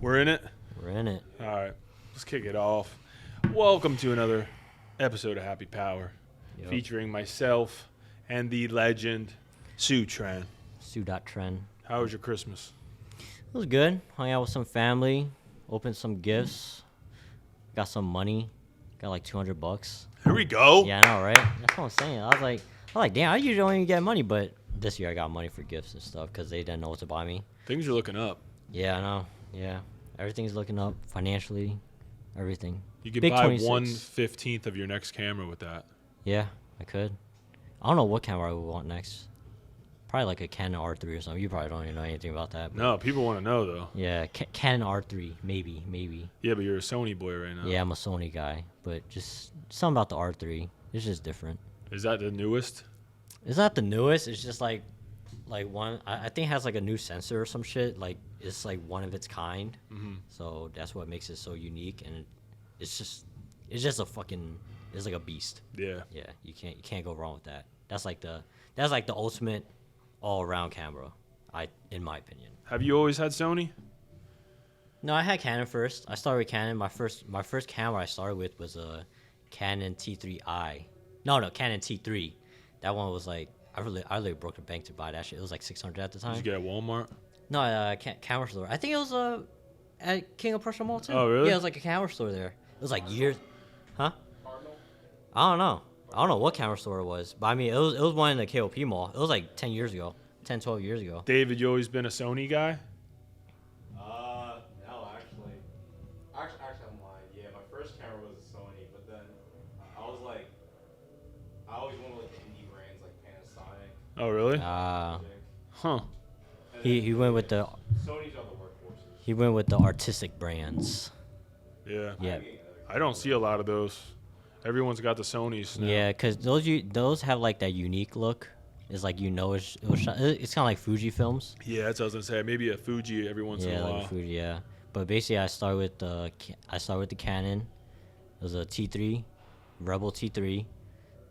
We're in it? We're in it. All right. Let's kick it off. Welcome to another episode of Happy Power, featuring myself and the legend, Su Tran. Su.Tren. How was your Christmas? It was good. Hung out with some family, opened some gifts, got some money, got like $200. Here we go. Yeah, I know, right? That's what I'm saying. I was like, damn, I usually don't even get money, but this year I got money for gifts and stuff because they didn't know what to buy me. Things are looking up. Yeah, I know. Yeah, everything's looking up financially, everything. You could Big buy 26. 1/15 of your next camera with that. Yeah, I could. I don't know what camera I would want next. Probably like a Canon R3 or something. You probably don't even know anything about that. No, people want to know, though. Yeah, Canon R3, maybe. Yeah, but you're a Sony boy right now. Yeah, I'm a Sony guy, but just something about the R3. It's just different. Is that the newest? It's not the newest. It's just like one. I think it has like a new sensor or some shit. Like it's like one of its kind. Mm-hmm. So that's what makes it so unique, and it's just a fucking. It's like a beast. Yeah. Yeah, you can't go wrong with that. That's like the ultimate all-around camera, in my opinion. Have you always had Sony? No, I had Canon first. I started with Canon. My first camera I started with was a Canon T3i. No, Canon T3. That one was like I really broke the bank to buy that shit. It was like $600 at the time. Did you get it at Walmart? No, camera store. I think it was at King of Prussia Mall too. Oh, really? Yeah, it was like a camera store there. It was like years, huh? I don't know what camera store it was, but I mean it was one in the KOP Mall. It was like 12 years ago. David, you always been a Sony guy? No, actually, I'm lying. Yeah, my first camera was a Sony, but then I always went with like indie brands like Panasonic. Oh, really? Huh. He went with the Sony's are the workhorses. He went with the artistic brands. Yeah. Yeah. I don't see a lot of those. Everyone's got the Sonys now. Yeah, because those have like that unique look. It's like it's kind of like Fuji films. Yeah, that's what I was gonna say. Maybe a Fuji every once in a while. Like a Fuji, yeah. But basically, I started with the Canon. It was a T3, Rebel T3.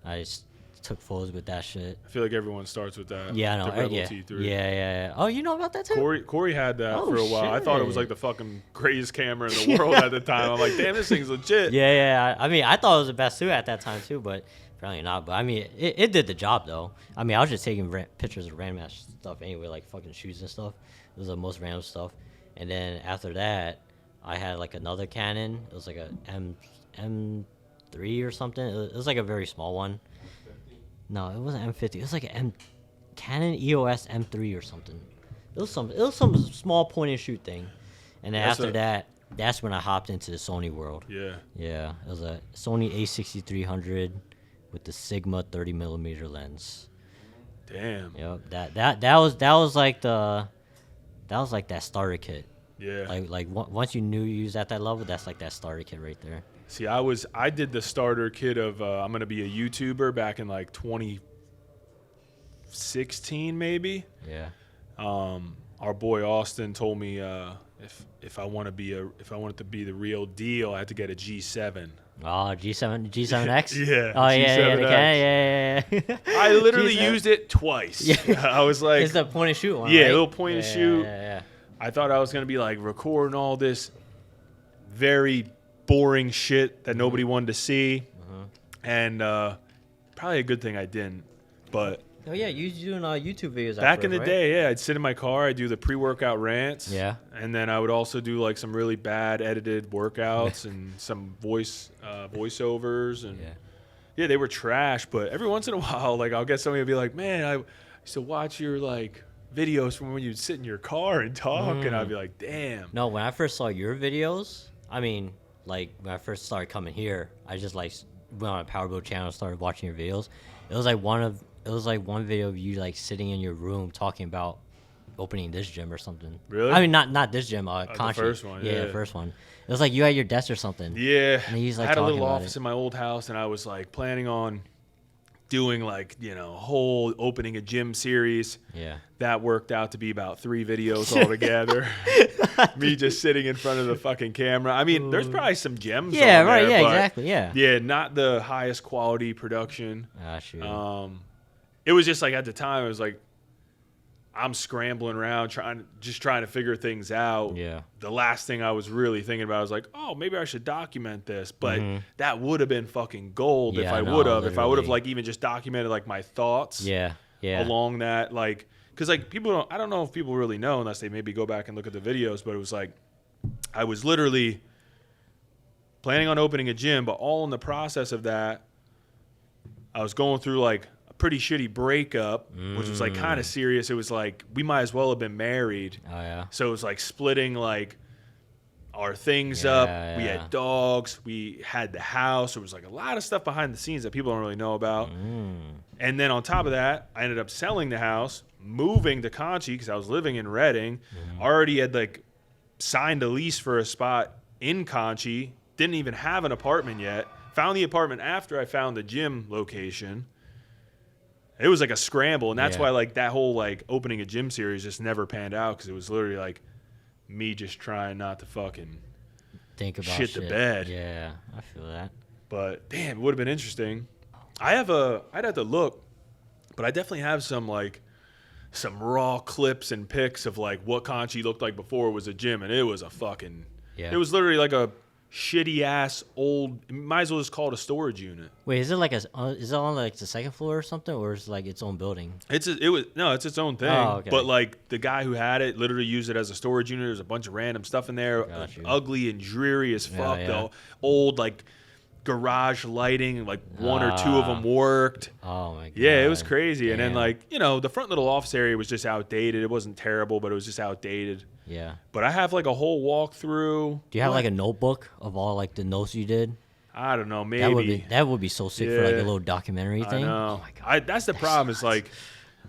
I just took photos with that shit. I feel like everyone starts with that. Yeah, I know. The Rebel Yeah. T3. Yeah. Oh, you know about that too? Corey had that Oh, for a while. I thought it was shit. like the fucking greatest camera in the world at the time. I'm like, damn, this thing's legit. Yeah. I mean, I thought it was the best too at that time too, but apparently not. But I mean, it did the job though. I mean, I was just taking pictures of random ass stuff anyway, like fucking shoes and stuff. It was the most random stuff. And then after that, I had like another Canon. It was like a M3 or something. It was like a very small one. No, it wasn't M50. It was like a Canon EOS M3 or something. It was some small point and shoot thing. And then that's when I hopped into the Sony world. Yeah. Yeah, it was a Sony A6300 with the Sigma 30mm lens. Damn. Yep, that was like that starter kit. Yeah. Like once you knew you was at that level, that's like that starter kit right there. See, I did the starter kit of I'm gonna be a YouTuber back in like 2016 maybe. Yeah. Our boy Austin told me if I wanted to be the real deal, I had to get a G7. Oh, G7X. Yeah. Oh G7X. yeah. I literally G7? used it twice. Yeah. I was like, It's the point and shoot one. yeah, right? little point and shoot. Yeah. I thought I was gonna be like recording all this very boring shit that nobody wanted to see, and probably a good thing I didn't. But Oh yeah, you was doing YouTube videos. back in the right? day, yeah, I'd sit in my car, I'd do the pre-workout rants, Yeah. and then I would also do like some really bad edited workouts and some voiceovers, and yeah, they were trash. But every once in a while, like I'll get somebody to be like, "Man, I used to watch your like videos from when you'd sit in your car and talk," and I'd be like, "Damn." No, when I first saw your videos, I mean, like when I first started coming here, I just like went on a PWRBLD channel and started watching your videos. It was like one video of you like sitting in your room talking about opening this gym or something. Really? I mean, not this gym. Conscious. The first one. Yeah, the first one. It was like you at your desk or something. Yeah, And he's, like, I had a little talking about office it. in my old house, and I was like planning on doing like a whole opening a gym series. Yeah. That worked out to be about 3 videos altogether. Me just sitting in front of the fucking camera. I mean, there's probably some gems. Yeah. on Right. there, Yeah. but Exactly. Yeah. Yeah, not the highest quality production. Ah, shoot. It was just like at the time, it was like I'm scrambling around trying to figure things out. Yeah. The last thing I was really thinking about was like, oh, maybe I should document this. But that would have been fucking gold if I would have. If I would have like even just documented like my thoughts. Yeah. Along that, like, because like I don't know if people really know unless they maybe go back and look at the videos. But it was like I was literally planning on opening a gym, but all in the process of that, I was going through like pretty shitty breakup, which was like kind of serious. It was like we might as well have been married. Oh yeah. So it was like splitting like our things up. We had dogs. We had the house. There was like a lot of stuff behind the scenes that people don't really know about. And then on top of that, I ended up selling the house, moving to Conchi because I was living in Reading. Already had like signed a lease for a spot in Conchi. Didn't even have an apartment yet. Found the apartment after I found the gym location. It was like a scramble, and that's why like that whole like opening a gym series just never panned out because it was literally like me just trying not to fucking think about shit the bed. Yeah, I feel that. But damn, it would have been interesting. I'd have to look, but I definitely have some raw clips and pics of like what Conchi looked like before it was a gym, and it was a fucking it was literally like a shitty ass old, might as well just call it a storage unit. Wait, is it like is it on like the second floor or something, or is it like its own building? It's its own thing. Oh, okay. But like the guy who had it literally used it as a storage unit. There's a bunch of random stuff in there, ugly and dreary as fuck. Though old like garage lighting, like one or two of them worked. Oh my god. Yeah, it was crazy. Damn. And then like the front little office area was just outdated. It wasn't terrible, but it was just outdated. Yeah. But I have like a whole walkthrough. Do you have like a notebook of all like the notes you did? I don't know, maybe. That would be so sick for like a little documentary thing. I know. Oh my god. That's the problem is like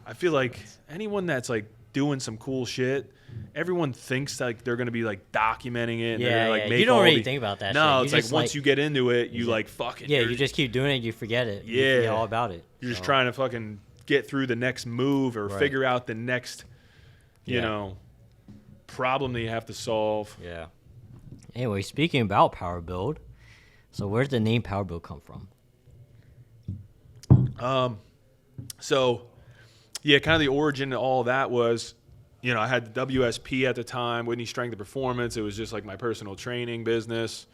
I feel like anyone that's like doing some cool shit, everyone thinks like they're gonna be like documenting it. And they're gonna, like, make you don't all really think about that. No, shit. it's like once you get into it, you like fucking. Yeah, you just keep doing it, you forget it. Yeah, you forget all about it. You're just trying to fucking get through the next move or figure out the next, you know, problem that you have to solve. Yeah. Anyway, speaking about Power Build, so where did the name Power Build come from? So, yeah, kind of the origin of all that was, I had the WSP at the time, Whitney Strength and Performance. It was just like my personal training business.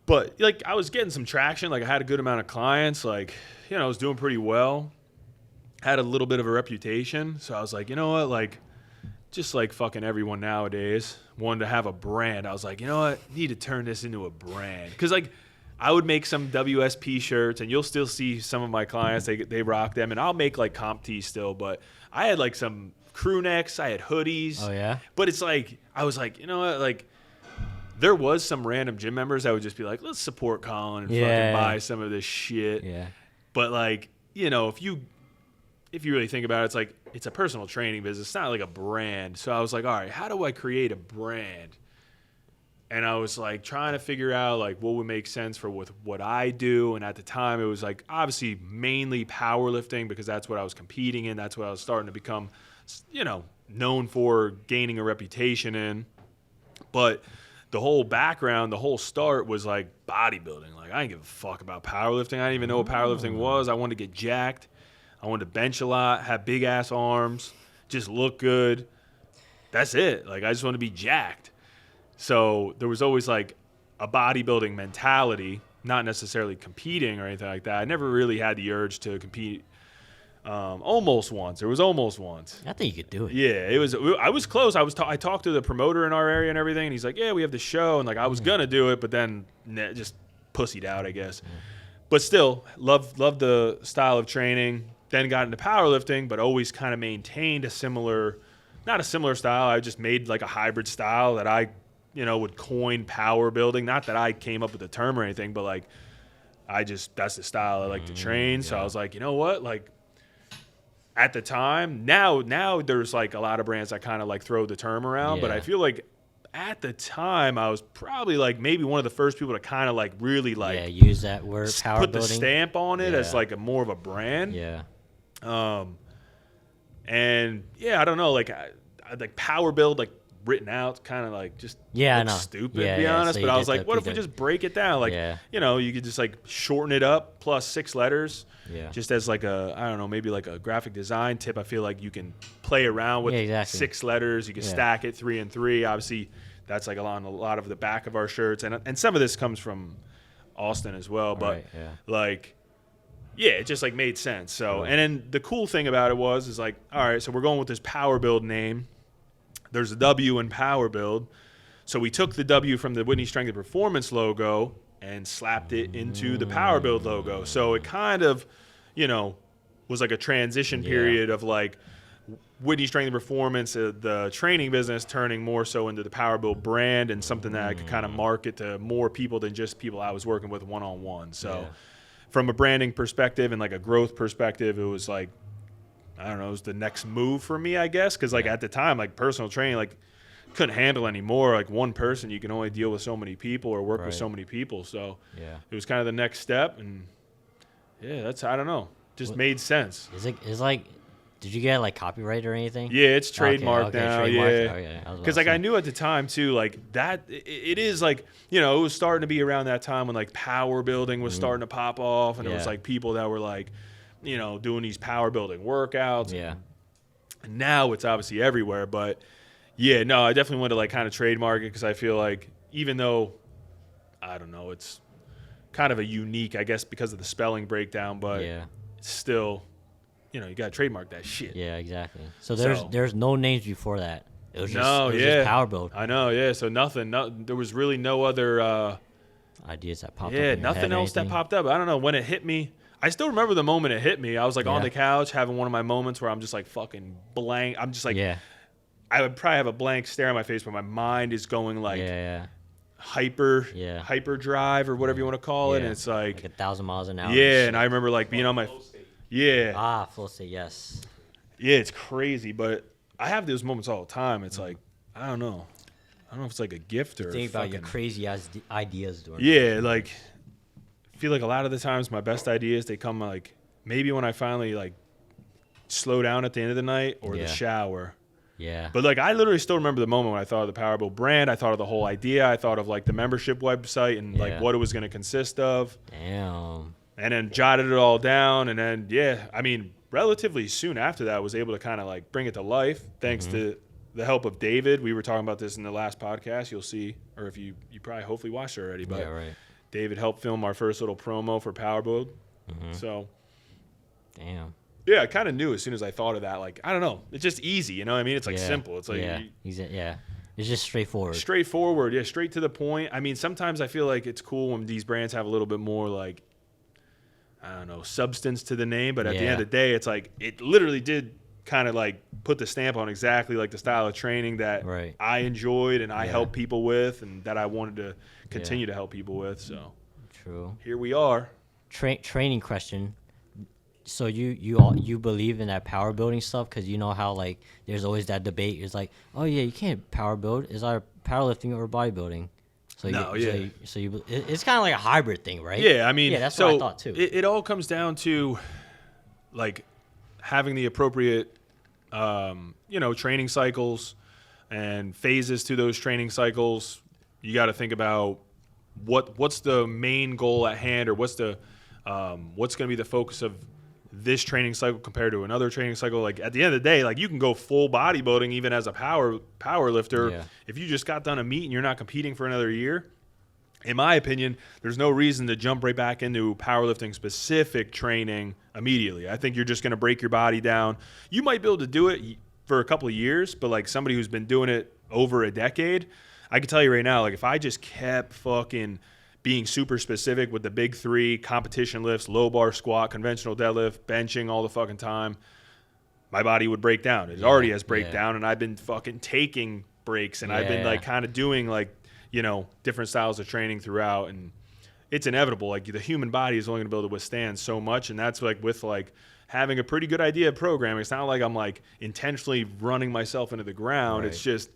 But like I was getting some traction. Like I had a good amount of clients. Like, I was doing pretty well. Had a little bit of a reputation. So I was like, you know what? Like, just like fucking everyone nowadays wanted to have a brand. I was like, you know what? Need to turn this into a brand. Because like I would make some WSP shirts, and you'll still see some of my clients, they rock them, and I'll make like comp tees still. But I had like some crew necks, I had hoodies. Oh yeah. But it's like I was like, you know what? Like there was some random gym members that would just be like, let's support Collin and fucking buy some of this shit. Yeah. But like, if you really think about it, it's like it's a personal training business. It's not like a brand. So I was like, all right, how do I create a brand? And I was like trying to figure out like what would make sense for what I do. And at the time it was like obviously mainly powerlifting because that's what I was competing in. That's what I was starting to become, known for, gaining a reputation in. But the whole background, the whole start was like bodybuilding. Like I didn't give a fuck about powerlifting. I didn't even know what powerlifting was. I wanted to get jacked. I wanted to bench a lot, have big ass arms, just look good. That's it. Like I just want to be jacked. So there was always like a bodybuilding mentality, not necessarily competing or anything like that. I never really had the urge to compete. Almost once. There was almost once. I think you could do it. Yeah, it was. I was close. I talked to the promoter in our area and everything, and he's like, "Yeah, we have the show," and like I was gonna do it, but then just pussied out, I guess. But still, loved the style of training. Then got into powerlifting, but always kind of maintained not a similar style. I just made like a hybrid style that I, would coin power building. Not that I came up with the term or anything, but like that's the style I like to train. So I was like, you know what? Like at the time, now there's like a lot of brands that kind of like throw the term around, but I feel like at the time I was probably like maybe one of the first people to kind of like really like use that word power put building. The stamp on it as like more of a brand. Yeah. And yeah, I don't know, like I like power build, like written out, kind of like just I looks know. stupid, Yeah, to be yeah, honest. so But you I was did like, the what if we just break it down? Like, you know, you could just like shorten it up plus 6 letters. Yeah. Just as like a, I don't know, maybe like a graphic design tip. I feel like you can play around with 6 letters. You can stack it 3 and 3. Obviously, that's like on a lot of the back of our shirts, and some of this comes from Austin as well. But like, yeah, it just like made sense. So, and then the cool thing about it is like, all right, so we're going with this Power Build name. There's a W in Power Build. So we took the W from the Whitney Strength and Performance logo and slapped it into the Power Build logo. So it kind of, you know, was like a transition period of like Whitney Strength and Performance, the training business, turning more so into the Power Build brand and something that I could kind of market to more people than just people I was working with one-on-one. So from a branding perspective and like a growth perspective, it was like, I don't know, it was the next move for me, I guess. Because like at the time, like personal training, like couldn't handle anymore. Like one person, you can only deal with so many people or work with so many people. So it was kind of the next step. And yeah, that's, I don't know, just made sense. Is like, did you get like copyright or anything? Yeah, it's trademarked now. Trademarked. Yeah, because like I knew at the time too, like that it is like, you know, it was starting to be around that time when like power building was starting to pop off, and it was like people that were like, you know, doing these power building workouts. Yeah. And now it's obviously everywhere, but yeah, no, I definitely want to like kind of trademark it because I feel like even though, I don't know, it's kind of a unique, I guess, because of the spelling breakdown, but it's still, you know, you got to trademark that shit. Yeah, exactly. So there's no names before that. It was just, just Power Build. I know, yeah. So nothing. There was really no other ideas that popped up. Yeah, nothing else that popped up. I don't know when it hit me. I still remember the moment it hit me. I was like on the couch having one of my moments where I'm just like fucking blank. I'm just like, I would probably have a blank stare on my face, but my mind is going like hyper drive or whatever you want to call it. And it's like 1,000 miles an hour. Yeah, and I remember like being on my full state, yes. Yeah, it's crazy, but I have those moments all the time. It's like, I don't know if it's like a gift or think about your crazy ass ideas during like I feel like a lot of the times my best ideas, they come like maybe when I finally like slow down at the end of the night or the shower. Yeah. But like I literally still remember the moment when I thought of the Power Build brand. I thought of the whole idea. I thought of like the membership website and like what it was going to consist of. Damn. And then jotted it all down. And then, I mean, relatively soon after that, I was able to kind of like bring it to life thanks to the help of David. We were talking about this in the last podcast. You'll see, or if you probably hopefully watched it already. But David helped film our first little promo for Power Build. So, damn. Yeah, I kind of knew as soon as I thought of that. Like, I don't know. It's just easy, you know what I mean? It's like simple. It's like it's just straightforward. Straightforward, yeah, straight to the point. I mean, sometimes I feel like it's cool when these brands have a little bit more like, I don't know, substance to the name. But at the end of the day, it's like it literally did kind of like put the stamp on exactly like the style of training that I enjoyed and I helped people with and that I wanted to continue to help people with. So here we are. Training question. So you believe in that power building stuff because you know how like there's always that debate. It's like, oh yeah, you can't power build. Is that powerlifting or bodybuilding? So it's kind of like a hybrid thing, right? Yeah, I mean, that's what I thought too. It all comes down to like having the appropriate, training cycles and phases to those training cycles. You got to think about what's the main goal at hand, or what's going to be the focus of this training cycle compared to another training cycle. Like at the end of the day, like you can go full bodybuilding even as a power lifter. If you just got done a meet and you're not competing for another year. In my opinion, there's no reason to jump right back into powerlifting specific training immediately. I think you're just going to break your body down. You might be able to do it for a couple of years, but like somebody who's been doing it over a decade, I can tell you right now, like if I just kept fucking being super specific with the big 3 competition lifts, low bar squat, conventional deadlift, benching all the fucking time, my body would break down. It already has breakdown, and I've been fucking taking breaks, and I've been like kind of doing like, different styles of training throughout, and it's inevitable. Like the human body is only going to be able to withstand so much, and that's like with like having a pretty good idea of programming. It's not like I'm like intentionally running myself into the ground. It's just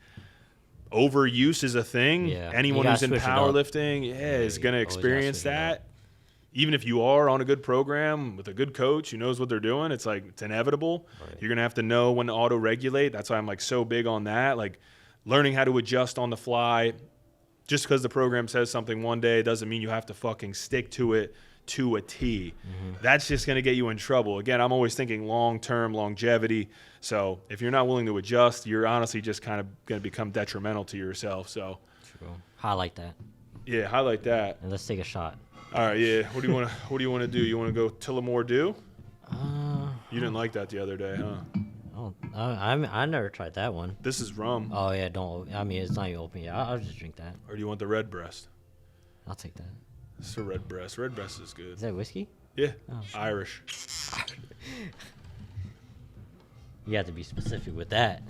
overuse is a thing. Anyone who's in powerlifting is going to experience that. Even if you are on a good program with a good coach who knows what they're doing, it's like it's inevitable. You're going to have to know when to auto-regulate. That's why I'm like so big on that. Like learning how to adjust on the fly. Just because the program says something one day doesn't mean you have to fucking stick to it to a T. That's just going to get you in trouble. Again, I'm always thinking long-term longevity. So if you're not willing to adjust, you're honestly just kind of going to become detrimental to yourself. So True. Highlight that. Yeah, highlight that. And let's take a shot. All right, yeah. What do you want to do? You want to go Tullamore Dew? You didn't like that the other day, huh? Oh, I never tried that one. This is rum. Oh yeah, it's not even open yet. I'll just drink that. Or do you want the red breast? I'll take that. It's a red breast. Red breast is good. Is that whiskey? Yeah, Oh, Irish. You have to be specific with that.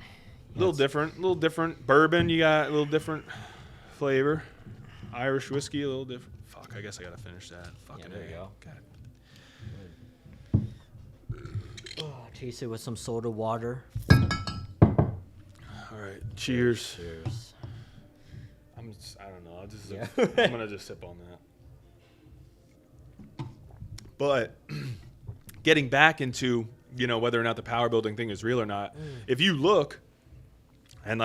A little different. Bourbon, you got a little different flavor. Irish whiskey, a little different. Fuck, I guess I gotta finish that. Fucking there you go. God. Chase it with some soda water. All right, cheers. Cheers. I don't know. Yeah. I'm gonna just sip on that. But getting back into whether or not the power building thing is real or not, if you look, and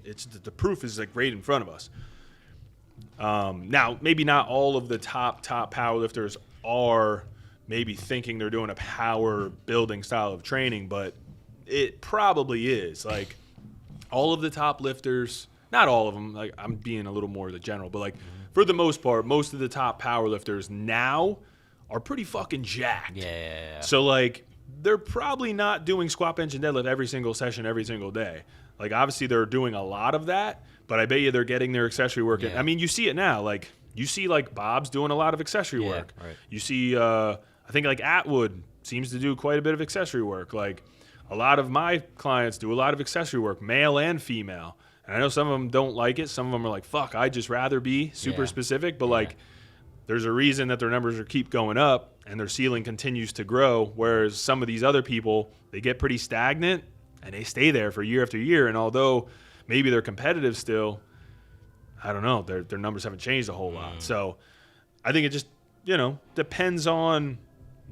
it's the proof is like right in front of us. Now, maybe not all of the top powerlifters are maybe thinking they're doing a power building style of training, but it probably is. Like all of the top lifters, not all of them, like I'm being a little more the general, but like for the most part, most of the top power lifters now are pretty fucking jacked. Yeah. So like they're probably not doing squat, bench, and deadlift every single session, every single day. Like obviously they're doing a lot of that, but I bet you they're getting their accessory work in. Yeah. I mean, you see it now. Like you see like Bob's doing a lot of accessory work. Right. You see, I think like Atwood seems to do quite a bit of accessory work. Like a lot of my clients do a lot of accessory work, male and female. And I know some of them don't like it. Some of them are like, fuck, I'd just rather be super specific. But like there's a reason that their numbers keep going up and their ceiling continues to grow. Whereas some of these other people, they get pretty stagnant and they stay there for year after year. And although maybe they're competitive still, I don't know, their numbers haven't changed a whole lot. So I think it just, depends on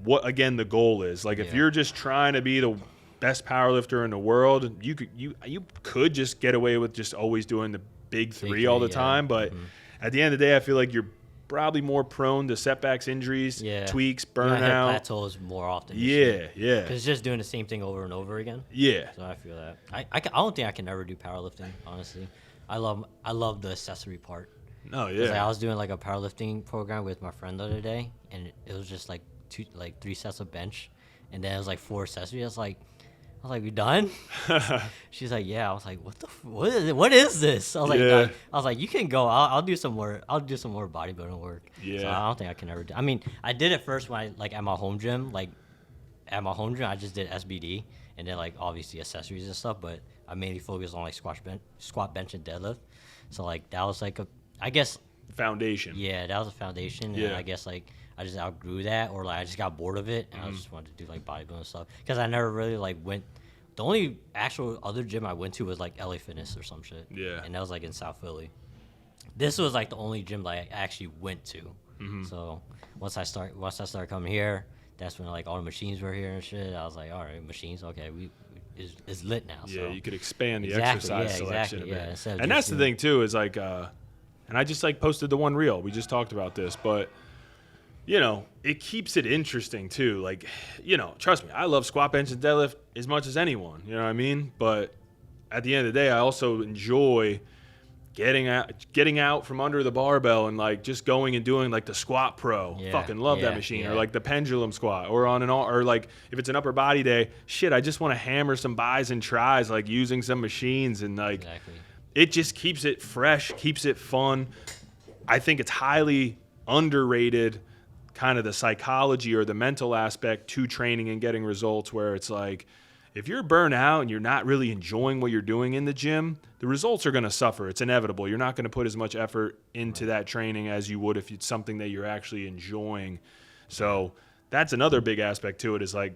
what, again, the goal is. Like if you're just trying to be the best powerlifter in the world, you could just get away with just always doing the big three all the time. But at the end of the day, I feel like you're probably more prone to setbacks, injuries, tweaks, burnout. Plateaus more often. Yeah. Because it's just doing the same thing over and over again. Yeah. So I feel that. I don't think I can ever do powerlifting, honestly. I love the accessory part. Oh yeah. Like, I was doing like a powerlifting program with my friend the other day, and it was just like 3 sets of bench, and then it was like 4 accessories. I was like, we done? She's like, yeah. I was like, what is this? I was like, no. I was like, you can go. I'll do some more. I'll do some more bodybuilding work. Yeah. So I don't think I can ever do. I mean, I did it first when at my home gym. Like at my home gym, I just did SBD, and then like obviously accessories and stuff. But I mainly focused on like squat, bench, and deadlift. So like that was like I guess foundation. Yeah, that was a foundation. Yeah. And I guess like I just outgrew that, or like I just got bored of it, and I just wanted to do like bodybuilding stuff because I never really like went. The only actual other gym I went to was like LA Fitness or some shit. Yeah. And that was like in South Philly. This was like the only gym that I actually went to. So once I started coming here, that's when like all the machines were here and shit. I was like, all right, machines, okay, it's lit now. Yeah, so. you could expand the Exactly, exercise selection a bit. Instead of And that's the thing too is like, and I just like posted the one reel. We just talked about this, but it keeps it interesting too. Like, trust me, I love squat, bench, and deadlift as much as anyone. You know what I mean? But at the end of the day, I also enjoy getting out from under the barbell and like just going and doing like the squat pro. Fucking love that machine. Or like the pendulum squat, or or like if it's an upper body day, shit, I just want to hammer some bis and tries, like using some machines, and like it just keeps it fresh, keeps it fun. I think it's highly underrated, kind of the psychology or the mental aspect to training and getting results, where it's like if you're burnt out and you're not really enjoying what you're doing in the gym, the results are going to suffer. It's inevitable. You're not going to put as much effort into that training as you would if it's something that you're actually enjoying. So that's another big aspect to it, is like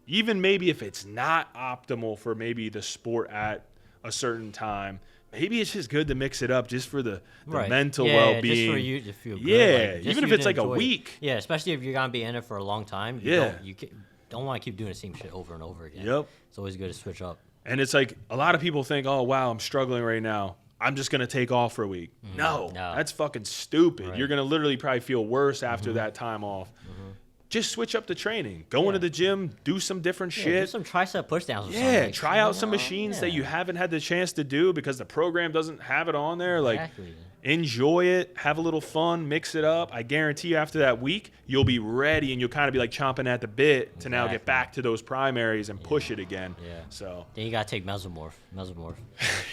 even maybe if it's not optimal for maybe the sport at a certain time, maybe it's just good to mix it up just for the mental well-being. Just for you to feel good. Yeah, like, even if it's like a week. Yeah, especially if you're going to be in it for a long time. You don't want to keep doing the same shit over and over again. Yep. It's always good to switch up. And it's like a lot of people think, oh, wow, I'm struggling right now. I'm just going to take off for a week. No, that's fucking stupid. Right. You're going to literally probably feel worse after that time off. Just switch up the training. Go into the gym, do some different shit. Do some tricep pushdowns or something. Yeah, try out some machines that you haven't had the chance to do because the program doesn't have it on there. Exactly. Like, enjoy it, have a little fun, mix it up. I guarantee you after that week, you'll be ready and you'll kind of be like chomping at the bit to now get back to those primaries and push it again. Yeah. So then you got to take Mesomorph.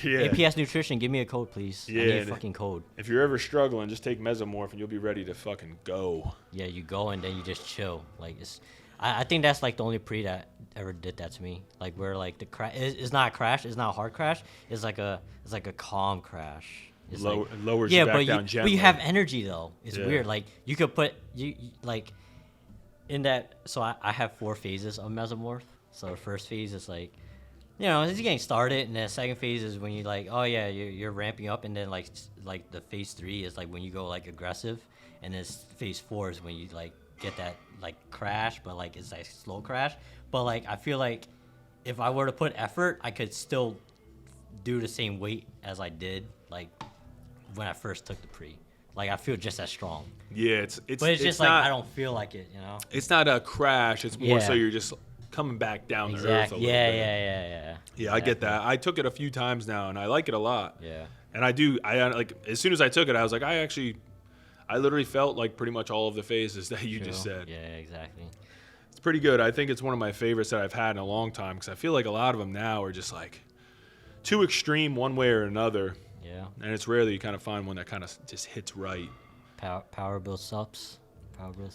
Yeah. APS Nutrition, give me a code, please. Yeah. I need a fucking code. If you're ever struggling, just take Mesomorph and you'll be ready to fucking go. Yeah, you go and then you just chill. Like I think that's like the only pre that ever did that to me. Like where like the crash, it's not a crash, it's not a hard crash. It's like a calm crash. It's lowers you back down gently. But you have energy though. It's weird. Like you could put you like in that. So I have 4 phases of Mesomorph. So the first phase is like, it's getting started, and then the second phase is when you like, oh yeah, you're ramping up, and then like the phase 3 is like when you go like aggressive, and then phase 4 is when you like get that like crash, but like it's like slow crash. But like I feel like if I were to put effort, I could still do the same weight as I did like when I first took the pre. Like I feel just as strong. Yeah, it's just like not, I don't feel like it, It's not a crash. It's more so you're just coming back down to earth a little bit. Yeah, I get that. I took it a few times now, and I like it a lot. Yeah. And I like as soon as I took it, I was like, I literally felt like pretty much all of the phases that you just said. Yeah, exactly. It's pretty good. I think it's one of my favorites that I've had in a long time because I feel like a lot of them now are just like too extreme one way or another. Yeah. And it's rare that you kind of find one that kind of just hits right. Power Build Subs.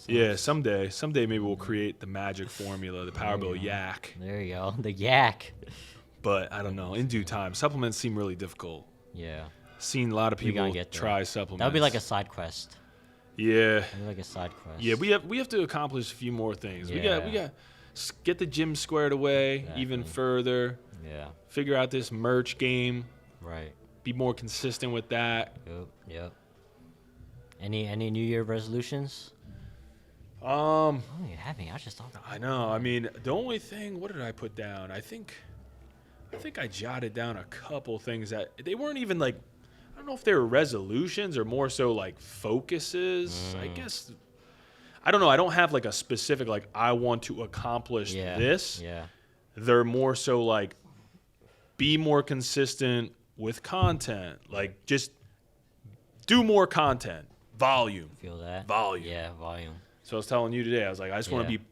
Yeah, someday maybe we'll create the magic formula, the Power Build Yak. There you go, the Yak. But I don't know. In due time, supplements seem really difficult. Yeah. Seen a lot of people try supplements. That would be like a side quest. Yeah. That'd be like a side quest. Yeah, we have to accomplish a few more things. We got get the gym squared away even further. Yeah. Figure out this merch game. Right. Be more consistent with that. Yep. Any New Year resolutions? Oh, you have me. I just thought. I know. I mean, the only thing. What did I put down? I think I jotted down a couple things that they weren't even like. I don't know if they were resolutions or more so like focuses. I guess. I don't know. I don't have like a specific like I want to accomplish this. Yeah. They're more so like be more consistent with content. Like just do more content. Volume. Feel that? Volume. Yeah, volume. So I was telling you today, I was like, I just want to be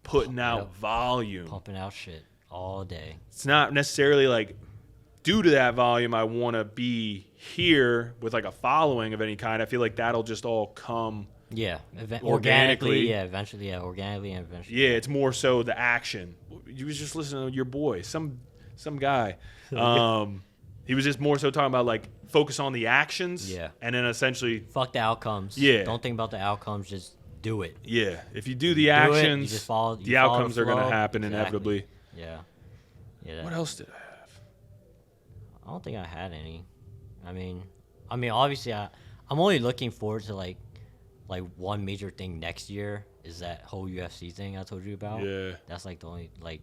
putting out volume. Pumping out shit all day. It's not necessarily like due to that volume, I want to be here with like a following of any kind. I feel like that'll just all come organically. Yeah, eventually. Yeah, organically and eventually. Yeah, it's more so the action. You was just listening to your boy, some guy. He was just more so talking about like focus on the actions. Yeah. And then essentially fuck the outcomes. Yeah. Don't think about the outcomes. Just do it. Yeah. If you do the actions, you just follow, the outcomes are going to happen inevitably. Yeah. What else did I have? I don't think I had any. I mean, obviously, I'm only looking forward to like one major thing next year is that whole UFC thing I told you about. Yeah. That's like the only like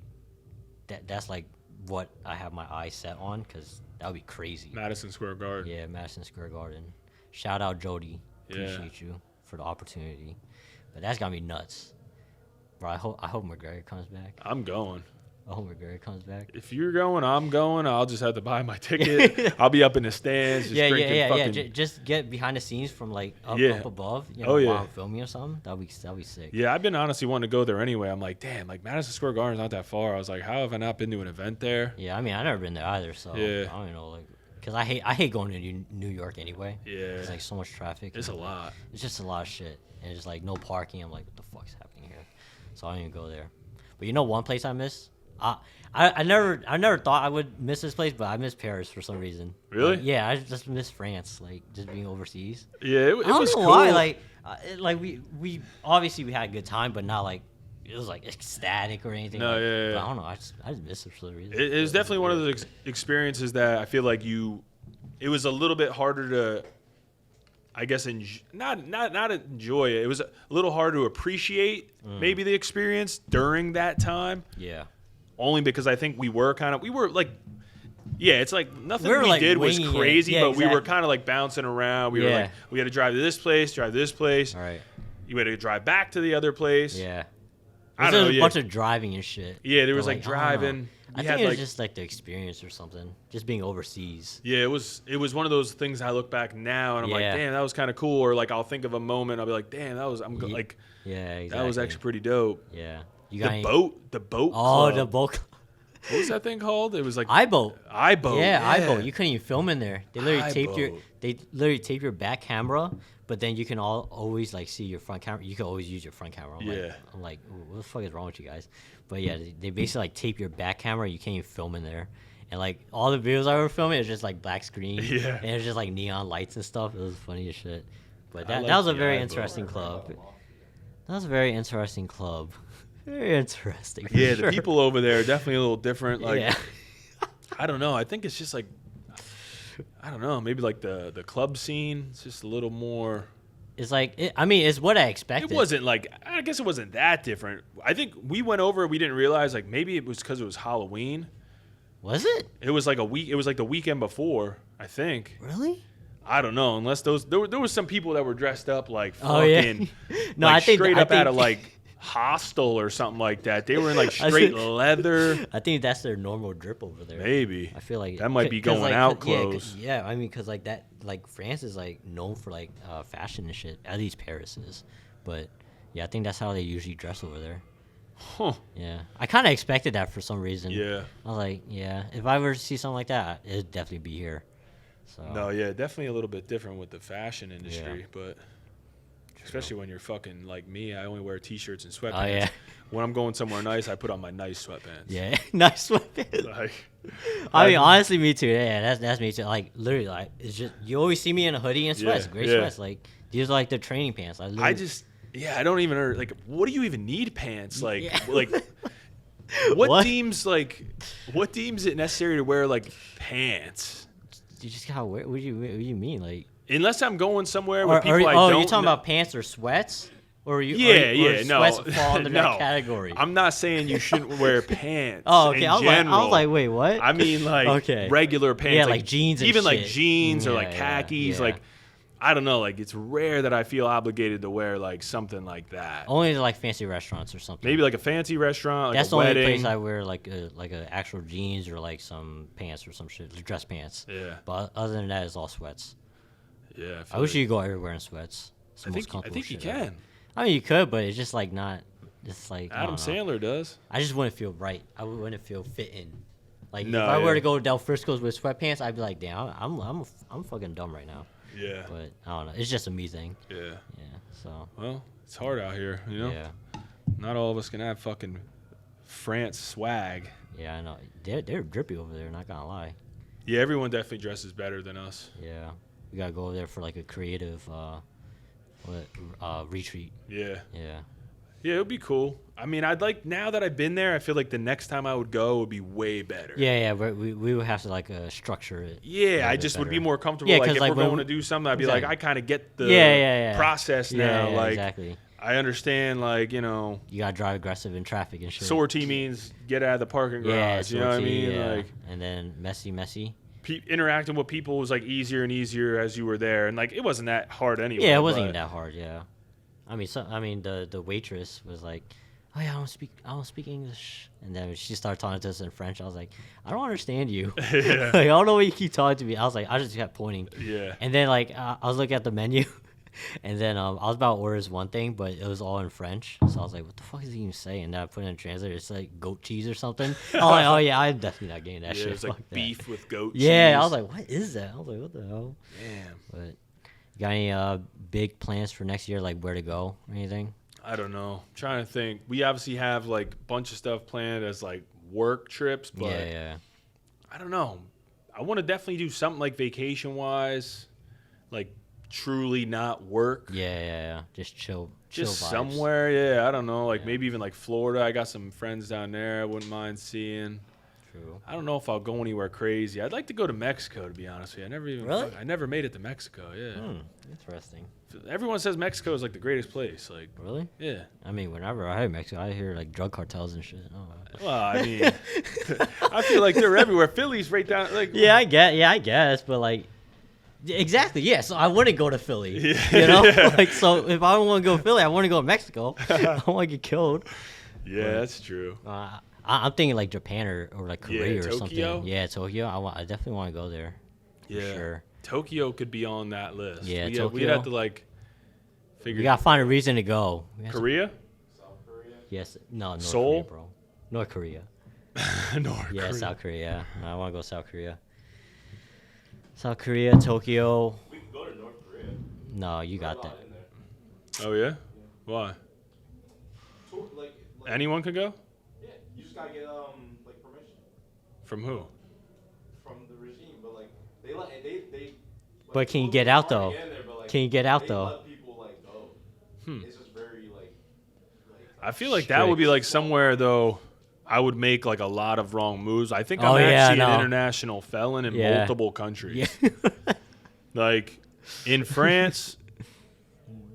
that's like what I have my eyes set on because that would be crazy. Madison Square Garden. Yeah, Madison Square Garden. Shout out Jody. Appreciate you for the opportunity. But that's gonna be nuts. Bro, I hope McGregor comes back. I'm going. I hope McGregor comes back. If you're going, I'm going. I'll just have to buy my ticket. I'll be up in the stands. Just drinking Just get behind the scenes from like up above. While I'm filming or something. That'll be sick. Yeah, I've been honestly wanting to go there anyway. I'm like, damn, like Madison Square Garden's not that far. I was like, how have I not been to an event there? Yeah, I've never been there either. So I don't even know, like, because I hate going to New York anyway. Yeah, there's like so much traffic. It's a lot. It's just a lot of shit, and it's like no parking. I'm like, what the fuck's happening here? So I don't even go there. But you know, one place I miss. I never thought I would miss this place, but I miss Paris for some reason. Really? Yeah, I just miss France, like just being overseas. Yeah, it was cool. Why. Like we obviously we had a good time, but not like it was like ecstatic or anything. No, But I don't know. I just miss it for some reason. It was definitely one of those experiences that I feel like it was a little bit harder to, I guess, not enjoy it. It was a little hard to appreciate maybe the experience during that time. Yeah. only because I think we were like, yeah, it's like nothing we like did was winging it. crazy, Yeah, but we were exactly. kind of like bouncing around. We were like, we had to drive to this place, drive to this place. All right. You had to drive back to the other place. Yeah. I don't There's know. a Yeah. bunch of driving and shit. Yeah, there was But, like I don't know. driving. I We think had it was like, just like the experience or something. Just being overseas. yeah, it was one of those things I look back now and I'm like, Yeah. damn, that was kind of cool. Or like I'll think of a moment, I'll be like, damn, that was like Yeah, exactly. that was actually pretty dope. Yeah. You got any- The boat. Oh, club. the boat. What was that thing called? It was like iBoat. iBoat. Yeah, iBoat. You couldn't even film in there. They iBoat. literally tape your back camera, but then you can always like see your front camera. You can always use your front camera. I'm like, ooh, what the fuck is wrong with you guys? But yeah, they basically like tape your back camera. You can't even film in there. And like all the videos I were filming, it's just like black screen. Yeah. And it's just like neon lights and stuff. It was funny as shit. But I that like was a the very iBoat. interesting club. That was a very interesting club. Very interesting. for Yeah, sure. the people over there are definitely a little different. Like yeah. I don't know. I think it's just like I don't know. Maybe like the club scene. It's just a little more. It's like, it's what I expected. It wasn't like I guess it wasn't that different. I think we went over. We didn't realize like maybe it was because it was Halloween. Was it? It was like a week. It was like the weekend before. I think. Really? I don't know. Unless there was some people that were dressed up like Oh, yeah. fucking No, like I think straight I up out think- of like Hostel or something like that. They were in like I straight think- leather. I think that's their normal drip over there. Maybe. I feel like That might be 'cause, going like, out 'cause- yeah, clothes. Yeah, I mean, because like that, like France is like known for like fashion and shit. At least Paris is, but yeah, I think that's how they usually dress over there. Huh. Yeah, I kind of expected that for some reason. Yeah. I was like, yeah, if I were to see something like that, it'd definitely be here. So No, yeah, definitely a little bit different with the fashion industry, but especially when you're fucking like me, I only wear t-shirts and sweatpants. Oh yeah, When I'm going somewhere nice, I put on my nice sweatpants. yeah, nice sweatpants. Like, I mean, honestly, me too. Yeah, that's me too. Like literally, like it's just you always see me in a hoodie and sweats, Yeah, gray yeah. sweats. Like these are like the training pants. I don't even like. What do you even need pants? Like, Yeah. like what deems it necessary to wear like pants? You just gotta wear. What do you mean? Like, Unless I'm going somewhere with people you're I don't. talking know. about pants or sweats? Or are you? No, Sweats fall into no. that category. I'm not saying you shouldn't wear pants. Oh, okay. In I general. was like, wait, what? I mean, like Okay. regular pants. Yeah, like jeans and even like shit. jeans or Yeah, like khakis. yeah. Like, I don't know. Like, it's rare that I feel obligated to wear like something like that. Only to like fancy restaurants or something. Maybe like a fancy restaurant, like That's a the only wedding. place I wear like a actual jeans or like some pants or some shit, dress pants. Yeah, But other than that, it's all sweats. yeah. I wish you could go everywhere in sweats. It's the most I comfortable think you shit ever. can. I mean, you could, but it's just like not. It's like I Adam don't know. Sandler does. I just wouldn't feel right. I wouldn't feel fit in. Like No, if I were yeah. to go to Del Frisco's with sweatpants, I'd be like, damn, I'm fucking dumb right now. Yeah, But I don't know. It's just a me thing. yeah. Yeah. So Well, it's hard out here, you know. yeah, Not all of us can have fucking France swag. yeah, I know. They're drippy over there. Not gonna lie. Yeah, everyone definitely dresses better than us. Yeah, we gotta go over there for like a creative retreat. Yeah. Yeah. Yeah, it would be cool. I mean, I'd like, now that I've been there, I feel like the next time I would go would be way better. Yeah, but we would have to like structure it. a Yeah, little I bit just would be better. more comfortable. Yeah, like 'cause, if like, we're when going we- to do something, I'd be Exactly. like, I kind of get the Yeah. process now. Yeah, like, exactly. I understand, like, you know, You gotta drive aggressive in traffic and shit. sortie means get out of the parking garage. Yeah, you know what I sortie, mean? yeah. Like, And then messy. interacting with people was like easier and easier as you were there, and like it wasn't that hard anyway. Yeah, it wasn't even but- that hard. Yeah, I mean, the waitress was like, "Oh yeah, I don't speak English," and then she started talking to us in French. I was like, "I don't understand you. Yeah. Like, I don't know why you keep talking to me." I was like, I just kept pointing. Yeah. And then like I was looking at the menu, and then I was about to order this one thing, but it was all in French. So I was like, "What the fuck is he even saying?" And then I put it in a translator. It's like goat cheese or something. I was like, "Oh yeah, I'm definitely not getting that Yeah, shit." it's like Fuck that. beef with goat Yeah, cheese. I was like, "What is that?" I was like, "What the hell?" Damn. But you got any big plans for next year, like where to go or anything? I don't know. I'm trying to think. We obviously have like a bunch of stuff planned as like work trips, but Yeah. I don't know. I want to definitely do something like vacation wise, like truly not work. Yeah. Just chill. Just vibes. somewhere, yeah. I don't know, like Yeah. maybe even like Florida. I got some friends down there I wouldn't mind seeing. True. I don't know if I'll go anywhere crazy. I'd like to go to Mexico, to be honest with you. I never made it to Mexico. Yeah. Interesting. Everyone says Mexico is like the greatest place. Like, really? Yeah. I mean, whenever I hear Mexico, I hear like drug cartels and shit. Oh. Well, I mean, I feel like they're everywhere. Philly's right down. Like, Yeah, I guess, but like, exactly. Yeah. So I wouldn't go to Philly. Yeah. You know, Yeah. like, so if I don't want to go to Philly, I want to go to Mexico. I don't want to get killed. Yeah, that's true. I'm thinking like Japan or like Korea or Tokyo? something. Yeah, Tokyo. I definitely want to go there. Yeah. For sure. Tokyo could be on that list. Yeah, we'd Tokyo. have to like figure. We gotta find a reason to go. Korea? South Korea. Yes. No. North Seoul? Korea, bro. North Korea. North Yeah, Korea. South Korea. No, I want to go South Korea. South Korea, Tokyo. We could go to North Korea. No, you There's a got lot that. in there. Oh yeah? Why? Like Anyone could go? Yeah, you just gotta get like permission From who? from the regime, but like they like, But can you well, get there's out, though? already in there, but, like, Can you get out, they though? let people like go. It's just very like I feel like that would be like somewhere though. I would make like a lot of wrong moves. I think I'm Oh, yeah, actually no. an international felon in Yeah. multiple countries. Yeah. Like in France,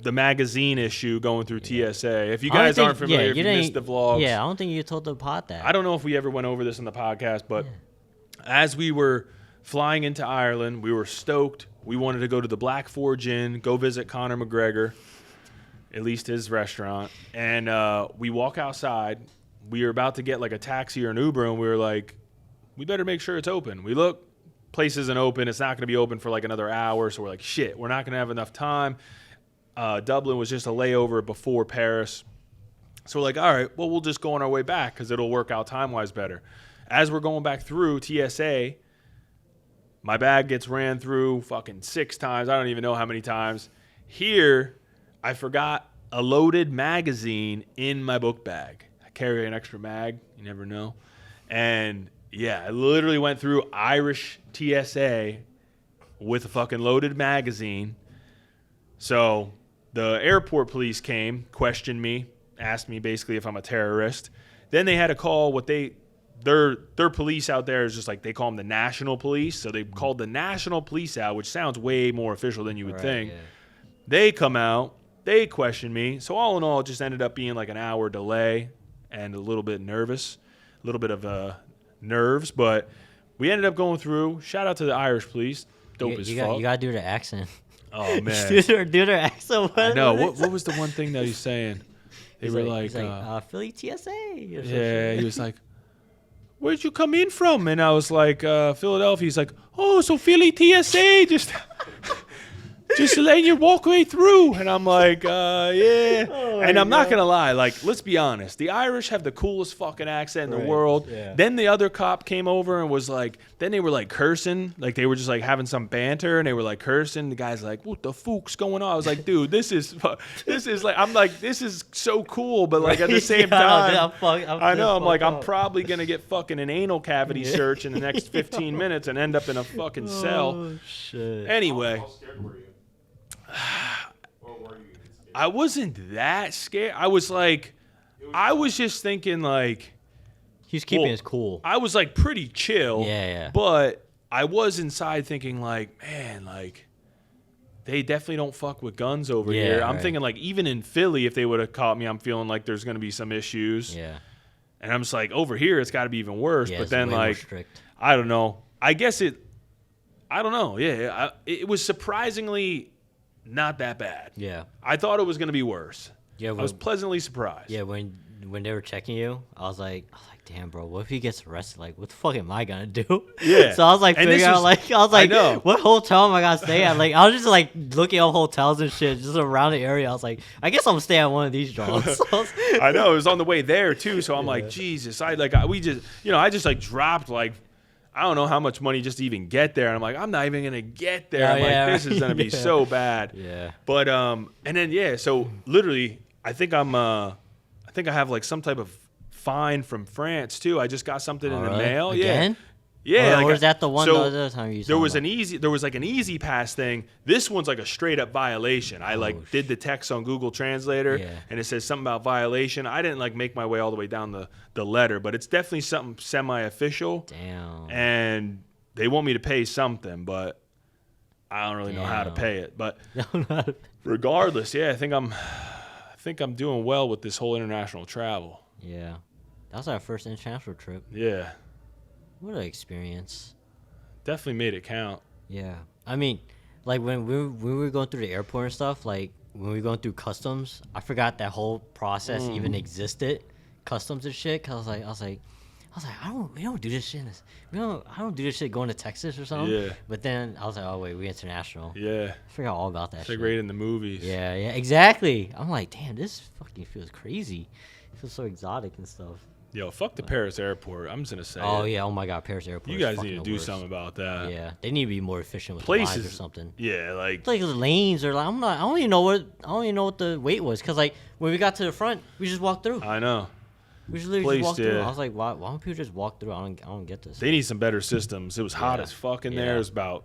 the magazine issue going through TSA. If you guys aren't familiar, if you missed the vlogs. Yeah, I don't think you told the pod that. I don't know if we ever went over this in the podcast, but as we were flying into Ireland, we were stoked. We wanted to go to the Black Forge Inn, go visit Conor McGregor, at least his restaurant. And we walk outside. We were about to get like a taxi or an Uber, and we were like, we better make sure it's open. We look, place isn't open. It's not going to be open for like another hour. So we're like, shit, we're not going to have enough time. Dublin was just a layover before Paris. So we're like, all right, well, we'll just go on our way back because it'll work out time-wise better. As we're going back through TSA, my bag gets ran through fucking 6 times. I don't even know how many times. Here, I forgot a loaded magazine in my book bag. I carry an extra mag. You never know. And, yeah, I literally went through Irish TSA with a fucking loaded magazine. So the airport police came, questioned me, asked me basically if I'm a terrorist. Then they had to call their police out there is just like they call them the national police. So they called the national police out, which sounds way more official than you would think. Yeah. They come out, they question me. So all in all, it just ended up being like an hour delay and a little bit nervous, a little bit of nerves. But we ended up going through. Shout out to the Irish police. Dope as fuck. You got to do the accent. Oh, man. do their accent. I know. What was the one thing that he's saying? They were like Philly TSA. Yeah, he was like, where'd you come in from? And I was like, Philadelphia. He's like, oh, so Philly TSA, just letting you walk right through. And I'm like, yeah. Oh, and I'm not going to lie. Like, let's be honest. The Irish have the coolest fucking accent in the world. Yeah. Then the other cop came over and was like, then they were like cursing. Like, they were just like having some banter and they were like cursing. The guy's like, what the fuck's going on? I was like, dude, this is like, I'm like, this is so cool. But like at the same time, I'm probably going to get fucking an anal cavity search in the next 15 minutes and end up in a fucking cell. Oh, shit. Anyway. How scared were you? Or were you even scared? I wasn't that scared. I was like, I was just thinking like, he's keeping his cool. I was like pretty chill. Yeah. But I was inside thinking like, man, like they definitely don't fuck with guns over here. I'm thinking like even in Philly, if they would have caught me, I'm feeling like there's gonna be some issues. Yeah. And I'm just like, over here, it's got to be even worse. Yeah, but then like, I don't know. I guess I don't know. Yeah, it was surprisingly not that bad. Yeah. I thought it was going to be worse. Yeah, I was pleasantly surprised. Yeah, when they were checking you, I was like, damn, bro, what if he gets arrested? Like, what the fuck am I gonna do? Yeah. So I was like, what hotel am I gonna stay at? Like, I was just like looking up hotels and shit, just around the area. I was like, I guess I'm gonna stay at one of these joints. I know, it was on the way there too. So I'm like, Jesus, I just like dropped like, I don't know how much money just to even get there. And I'm like, I'm not even going to get there. I'm like, this is going to be so bad. Yeah. But, and then, so literally, I think I have like some type of fine from France too. I just got something in the mail. Again? Yeah, or is that the one so the other time you saw? there was like an easy pass thing. This one's like a straight up violation. I did the text on Google Translator, and it says something about violation. I didn't like make my way all the way down the letter, but it's definitely something semi-official. Damn. And they want me to pay something, but I don't really know how to pay it. But regardless, yeah, I think I'm doing well with this whole international travel. Yeah, that was our first international trip. Yeah. What an experience. Definitely made it count. Yeah. I mean, like when we were going through the airport and stuff, like when we were going through customs, I forgot that whole process even existed. Customs and shit. Cause I was like, we don't do this shit. I don't do this shit going to Texas or something. Yeah. But then I was like, oh wait, we international. Yeah. I forgot all about that it's shit. Like right in the movies. Yeah, exactly. I'm like, damn, this fucking feels crazy. It feels so exotic and stuff. Yo, fuck the Paris airport. I'm just gonna say. Oh yeah, oh my god, Paris airport. You guys need to do something about that. Yeah, they need to be more efficient with places the lines or something. Yeah, like the lanes or like I don't even know what the wait was, because like when we got to the front, we just walked through. I know. We just literally just walked through. I was like, why don't people just walk through? I don't get this. They need some better systems. It was hot as fuck in there. It was about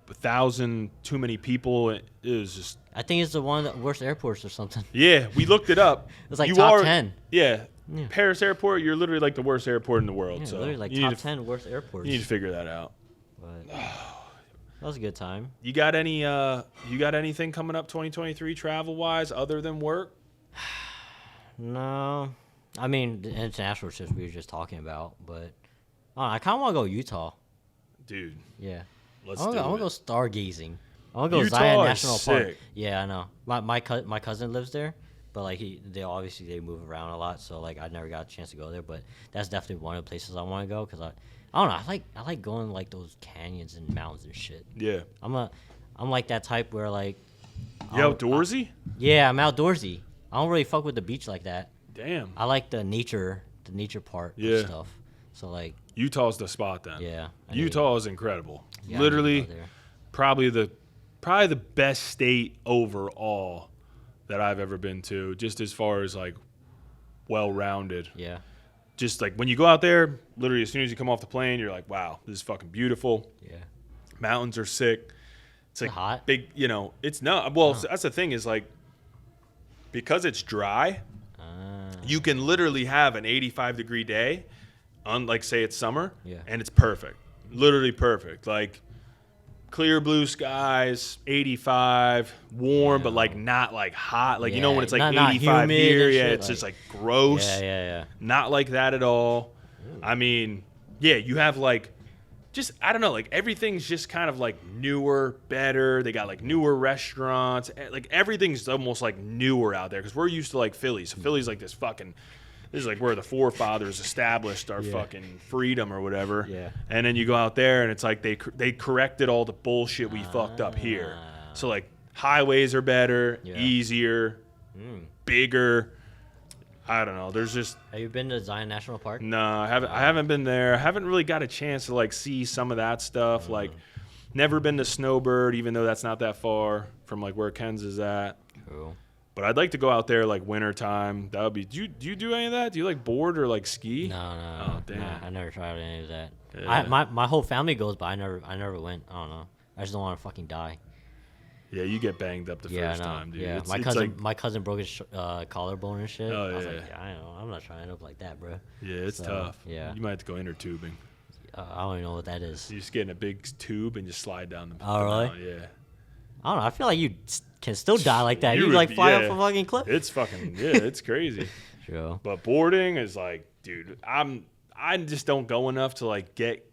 1,000 too many people. It was just. I think it's the one of the worst airports or something. Yeah, we looked it up. It's like top 10. Yeah. Paris airport, you're literally like the worst airport in the world. So literally like top 10 worst airports. You need to figure that out. But that was a good time. You got anything coming up 2023 travel wise other than work? No. I mean, the international trips we were just talking about, but I kind of want to go Utah. Dude. Yeah. I want to go stargazing. I want to go Utah Zion National sick. Park. Yeah, I know. My cousin lives there, but like they move around a lot, so like I never got a chance to go there. But that's definitely one of the places I want to go, because I don't know. I like going like those canyons and mountains and shit. Yeah. I'm like that type where like. You outdoorsy? Yeah, I'm outdoorsy. I don't really fuck with the beach like that. Damn. I like the nature part of stuff. So like Utah's the spot then. Yeah. Utah is incredible. Yeah, literally probably the best state overall that I've ever been to, just as far as like well-rounded. Yeah. Just like when you go out there, literally as soon as you come off the plane, you're like, wow, this is fucking beautiful. Yeah. Mountains are sick. It's like hot? Big, it's not. Well, that's the thing is like, because it's dry, you can literally have an 85-degree day, like say it's summer, and it's perfect. Literally perfect. Like clear blue skies, 85, warm, but like not like hot. Like, when it's like 85 here, it's just like gross. Yeah. Not like that at all. Ooh. I mean, you have like, just, I don't know, like everything's just kind of like newer, better. They got like newer restaurants. Like everything's almost like newer out there, because we're used to like Philly. So Philly's like this is like where the forefathers established our fucking freedom or whatever. Yeah. And then you go out there and it's like they corrected all the bullshit we fucked up here. So like highways are better, easier, bigger. I don't know. There's just. Have you been to Zion National Park? No, I haven't been there. I haven't really got a chance to like see some of that stuff. Like, never been to Snowbird, even though that's not that far from like where Ken's is at. Cool. But I'd like to go out there like wintertime. That would be. Do you do any of that? Do you like board or like ski? No. Oh damn. Nah, I never tried any of that. Yeah. My whole family goes, but I never went. I don't know. I just don't want to fucking die. Yeah, you get banged up the first time, dude. Yeah, my cousin broke his collarbone and shit. Oh, I was like, I don't know. I'm not trying to up like that, bro. Yeah, it's tough. Yeah. You might have to go inner tubing. I don't even know what that is. You just get in a big tube and just slide down the. Oh, really? Mountain. Yeah. I don't know. I feel like you can still die like that. You like fly off a fucking cliff. It's fucking it's crazy. True. But boarding is like, dude, I just don't go enough to like get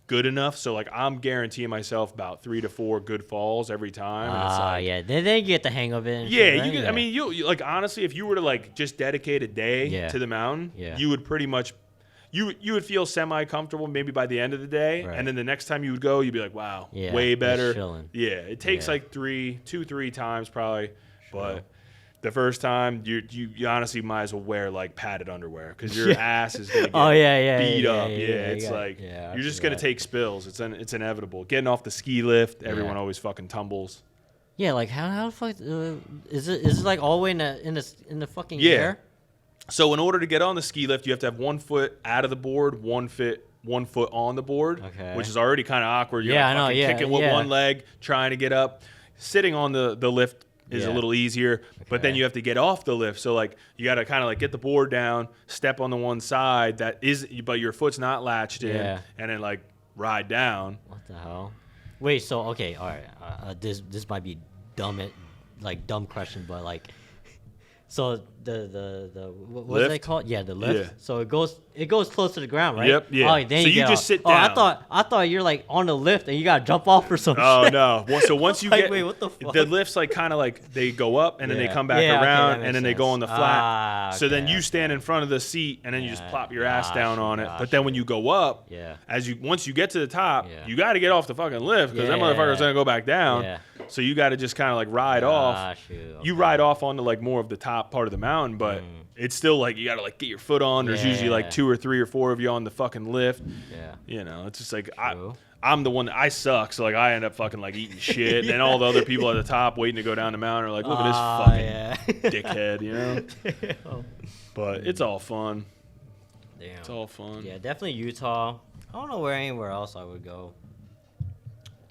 good enough. So like I'm guaranteeing myself about 3 to 4 good falls every time. And it's like, yeah. Then you get the hang of it. Yeah, I mean, you like honestly, if you were to like just dedicate a day to the mountain, you would pretty much. You would feel semi-comfortable maybe by the end of the day, and then the next time you would go, you'd be like, wow, way better. Yeah, it takes like 3 times probably, but the first time you honestly might as well wear like padded underwear, because your ass is gonna get beat up. It's like you're just gonna take spills. It's inevitable. Getting off the ski lift, everyone always fucking tumbles. Yeah, like how the fuck is it like all the way in the fucking air? So in order to get on the ski lift, you have to have 1 foot out of the board, 1 foot one foot on the board, Okay. which is already kind of awkward. You're Yeah, like I know, fucking yeah, kicking with yeah. one leg, trying to get up. Sitting on the lift is a Yeah. little easier, but then Okay. you have to get off the lift. So like you got to kind of like get the board down, step on the one side that is, but your foot's not latched in, Yeah. and then like ride down. What the hell? Wait, so okay, all right. This might be dumb question, but like, so what's it Lift? called? Yeah, the lift. Yeah. So it goes close to the ground, right? Yep, yeah. Oh, then So you get just off. sit Oh, down. I thought you're like on the lift and you gotta jump off or something. Oh no! Well, so once you Like, get wait, what the fuck? the lifts, like kind of like they go up and then they Yeah. come back Yeah, okay, around that and then makes they go on the sense. flat. So then Okay, you stand in front of the seat and then you just Yeah, plop your ass down on it. But gotcha. then when you go up, Yeah. once you get to the top, Yeah. you got to get off the fucking lift because that Yeah. motherfucker's gonna go back down. Yeah. So you got to just kind of like ride off. Got you, You okay. ride off onto like more of the top part of the mountain, but it's still like you got to like get your foot on. There's usually like Yeah. 2 or 3 or 4 of you on the fucking lift. Yeah. You know, it's just like True. I'm the one that I suck, so like I end up fucking like eating shit, and all the other people at the top waiting to go down the mountain are like, look at this fucking dickhead, you know. Damn. But it's all fun. Damn. It's all fun. Yeah, definitely Utah. I don't know anywhere else I would go.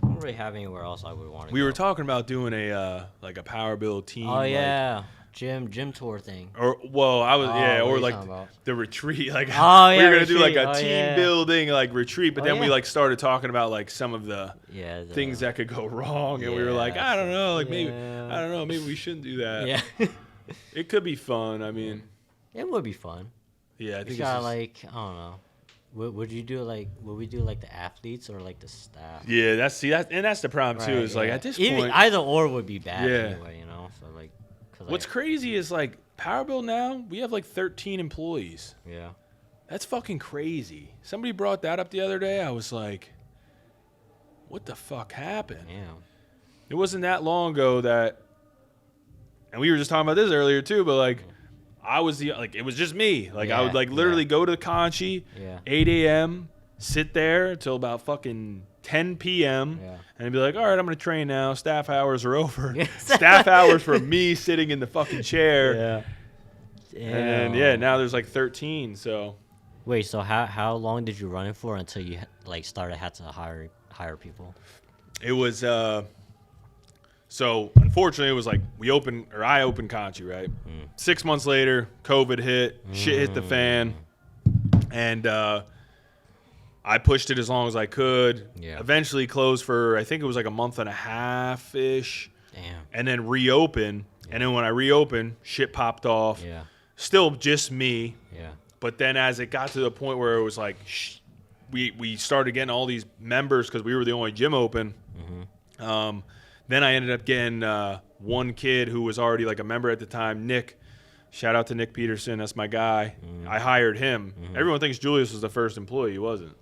I don't really have anywhere else I would want to go. We were talking about doing a like a Power Build team. Oh like- yeah, gym tour thing. or I was Oh, yeah, what or are you like talking about? the retreat. Like Oh, we yeah, were gonna do like retreat. a Oh, team yeah. building like retreat, but Oh, then we yeah. like started talking about like some of the Yeah. things that could go wrong, and we were like, Yeah, I don't know, like maybe yeah. I don't know, maybe we shouldn't do that. Yeah. It could be fun. I mean, It would be fun. yeah, I We think got it's like I don't know. Would we do like the athletes or like the staff? yeah, that's the problem too. Right, Is like yeah. at this Even point, either or would be bad Yeah. anyway, you know. So like, 'cause, what's crazy is like Power Build now we have like 13 employees. yeah. That's fucking crazy. Somebody brought that up the other day. I was like, what the fuck happened? Damn. It wasn't that long ago that, and we were just talking about this earlier too, but like, I was it was just me. Like, I would Yeah, like literally yeah. go to Conchi, Yeah. 8 a.m., sit there till about fucking 10 p.m., Yeah. and I'd be like, all right, I'm going to train now. Staff hours are over. Yeah. Staff hours for me sitting in the fucking chair. Yeah. And Damn. yeah, now there's like 13, so. Wait, so how long did you run it for until you like had to hire people? It was so unfortunately it was like I opened Conchi, right? 6 months later, COVID hit, shit hit the fan, and I pushed it as long as I could. Yeah. Eventually closed for I think it was like a month and a half ish, Damn. and then reopened. And then when I reopened, shit popped off. Yeah. Still just me, Yeah. but then as it got to the point where it was like we started getting all these members because we were the only gym open. Then I ended up getting one kid who was already like a member at the time, Nick. Shout out to Nick Peterson. That's my guy. I hired him. Everyone thinks Julius was the first employee. He wasn't.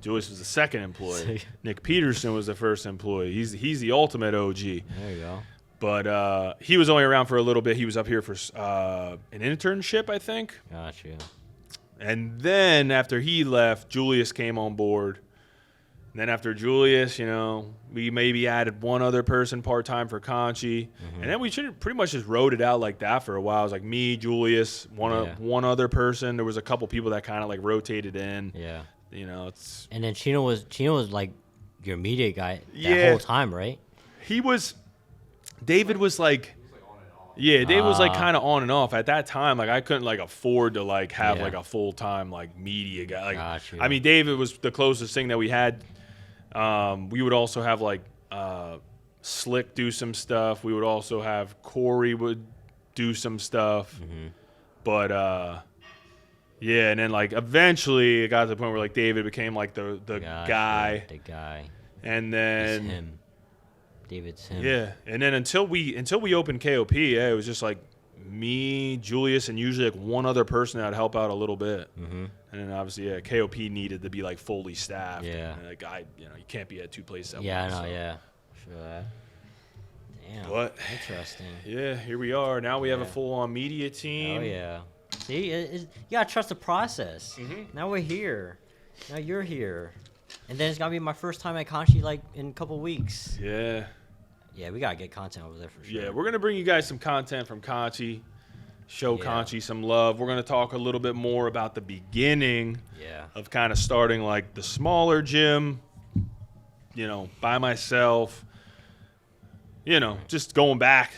Julius was the second employee. Nick Peterson was the first employee. He's the ultimate OG. There you go. But he was only around for a little bit. He was up here for an internship, I think. Got you. And then after he left, Julius came on board. And then after Julius, you know, we maybe added one other person part-time for Conchi. And then we pretty much just rode it out like that for a while. It was like me, Julius, one other person. There was a couple people that kind of like rotated in. Yeah. You know, it's... And then Chino was like your media guy that Yeah. whole time, right? He was... David was like... Yeah, Dave was like kind of on and off at that time. Like I couldn't like afford to like have Yeah. like a full-time like media guy. Like, Got you. I mean, David was the closest thing that we had. We would also have like Slick do some stuff. We would also have Corey would do some stuff. But yeah, and then like eventually it got to the point where like David became like the Got guy, you. The guy. and It's then him. David's him. yeah, and then until we opened KOP, yeah, it was just like me, Julius, and usually like one other person that'd help out a little bit. And then obviously, yeah, KOP needed to be like fully staffed. Yeah. And, like you can't be at two places at Yeah, I once. know. so. Yeah. Sure that. Damn. But Interesting. yeah, here we are. Now we have a Yeah. full-on media team. Oh yeah. See, you gotta trust the process. Now we're here. Now you're here, and then it's gonna be my first time at Conchi like in a couple weeks. Yeah. Yeah, we gotta get content over there for sure. Yeah, we're gonna bring you guys some content from Conchi. show Conchi some love. We're going to talk a little bit more about the beginning of kind of starting like the smaller gym, you know, by myself, you know, just going back,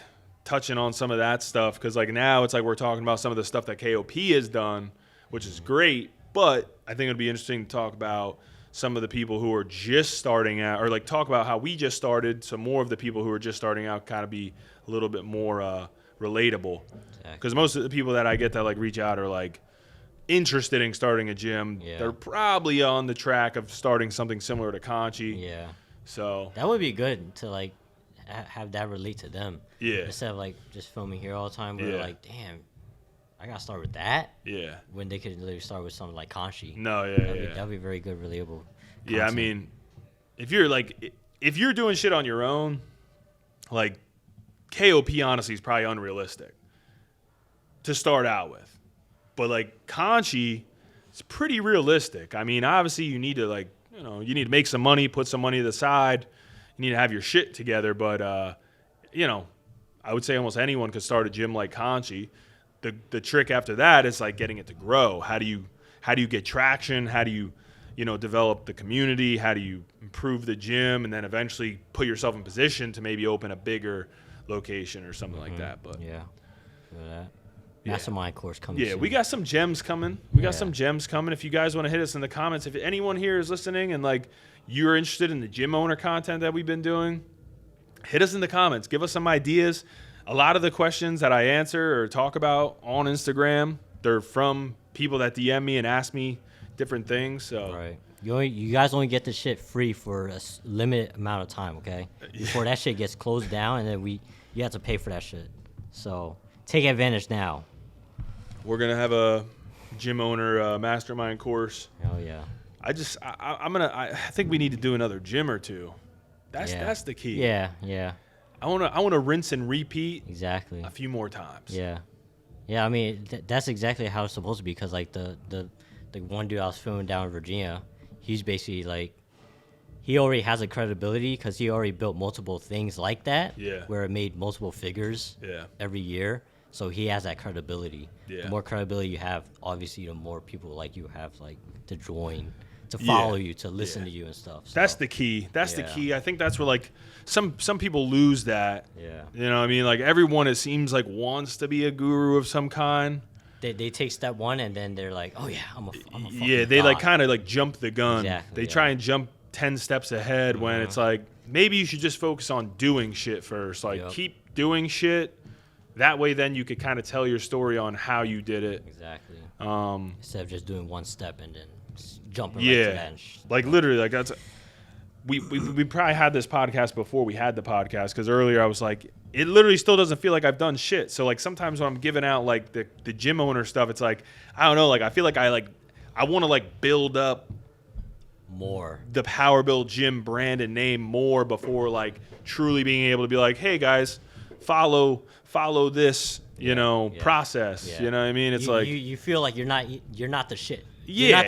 touching on some of that stuff. Because like now it's like we're talking about some of the stuff that KOP has done, which is great. But I think it'd be interesting to talk about some of the people who are just starting out, or like talk about how we just started, so more of the people who are just starting out kind of be a little bit more relatable. Because most of the people that I get that like reach out are like interested in starting a gym. They're probably on the track of starting something similar to Conchi. So that would be good to like have that relate to them. Instead of like just filming here all the time, we're like, damn, I gotta start with that. When they could literally start with something like Conchi. That'd be very good, relatable. Content. I mean, if you're doing shit on your own, like KOP honestly is probably unrealistic to start out with. But like Conchi, it's pretty realistic. I mean, obviously you need to like, you know, you need to make some money, put some money to the side. You need to have your shit together. But, you know, I would say almost anyone could start a gym like Conchi. The trick after that is like getting it to grow. How do you get traction? How do you know, develop the community? How do you improve the gym? And then eventually put yourself in position to maybe open a bigger location or something like that. But Mastermind course coming soon. We got some gems coming. We got some gems coming. If you guys want to hit us in the comments, if anyone here is listening and like you're interested in the gym owner content that we've been doing, hit us in the comments. Give us some ideas. A lot of the questions that I answer or talk about on Instagram, they're from people that DM me and ask me different things. So you guys only get this shit free for a limited amount of time, okay? Before that shit gets closed down, and then you have to pay for that shit. So take advantage now. We're gonna have a gym owner mastermind course. Hell yeah! I think we need to do another gym or two. That's the key. Yeah. I wanna rinse and repeat exactly a few more times. I mean that's exactly how it's supposed to be. Because like the one dude I was filming down in Virginia, he's basically like he already has a credibility because he already built multiple things like that. Where it made multiple figures. Every year. So he has that credibility. The more credibility you have, obviously, the more people like you have like to join, to follow you, to listen to you and stuff. So. That's the key. That's the key. I think that's where like some people lose that. You know what I mean? Like everyone, it seems like wants to be a guru of some kind. They take step one and then they're like, oh yeah, I'm a fucking they god. like kind of like jump the gun. Exactly, they try and jump 10 steps ahead when it's like maybe you should just focus on doing shit first. Like keep doing shit. That way, then you could kind of tell your story on how you did it. Exactly. Instead of just doing one step and then jumping right to that. Like literally, like that's. We probably had this podcast before we had the podcast because earlier I was like, it literally still doesn't feel like I've done shit. So like sometimes when I'm giving out like the gym owner stuff, it's like I don't know, like I feel like I want to like build up more the PWRBLD gym brand and name more before like truly being able to be like, hey guys, follow this, you know, process. You know what I mean? It's like you feel like you're not the shit. Yeah.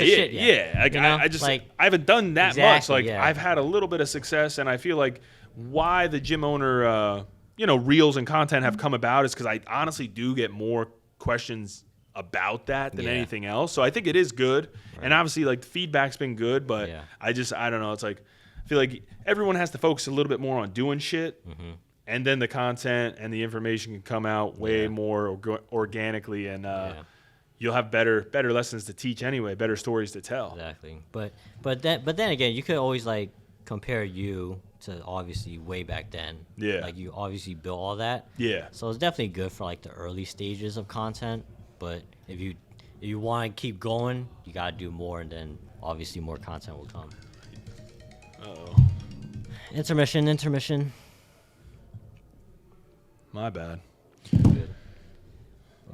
Like, I just like I haven't done that much. Like I've had a little bit of success, and I feel like why the gym owner, you know, reels and content have come about is because I honestly do get more questions about that than anything else. So I think it is good, and obviously like the feedback's been good, but I don't know. It's like I feel like everyone has to focus a little bit more on doing shit. And then the content and the information can come out way more organically, and you'll have better lessons to teach anyway, better stories to tell. Exactly. But then again, you could always like compare you to obviously way back then. Like you obviously built all that. So it's definitely good for like the early stages of content. But if you want to keep going, you gotta do more, and then obviously more content will come. Intermission. My bad. Good.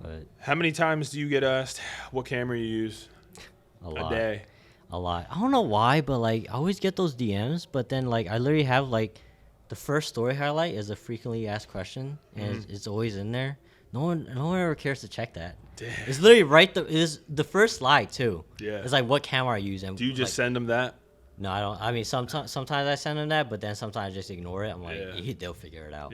But how many times do you get asked what camera you use a day? A lot. I don't know why, but like I always get those DMs, but then like I literally have like the first story highlight is a frequently asked question, and it's always in there. No one ever cares to check that. Damn. It's literally it's the first slide too. It's like what camera I use. And do you just send them that? No, I don't. I mean, sometimes I send them that, but then sometimes I just ignore it. I'm like, they'll figure it out.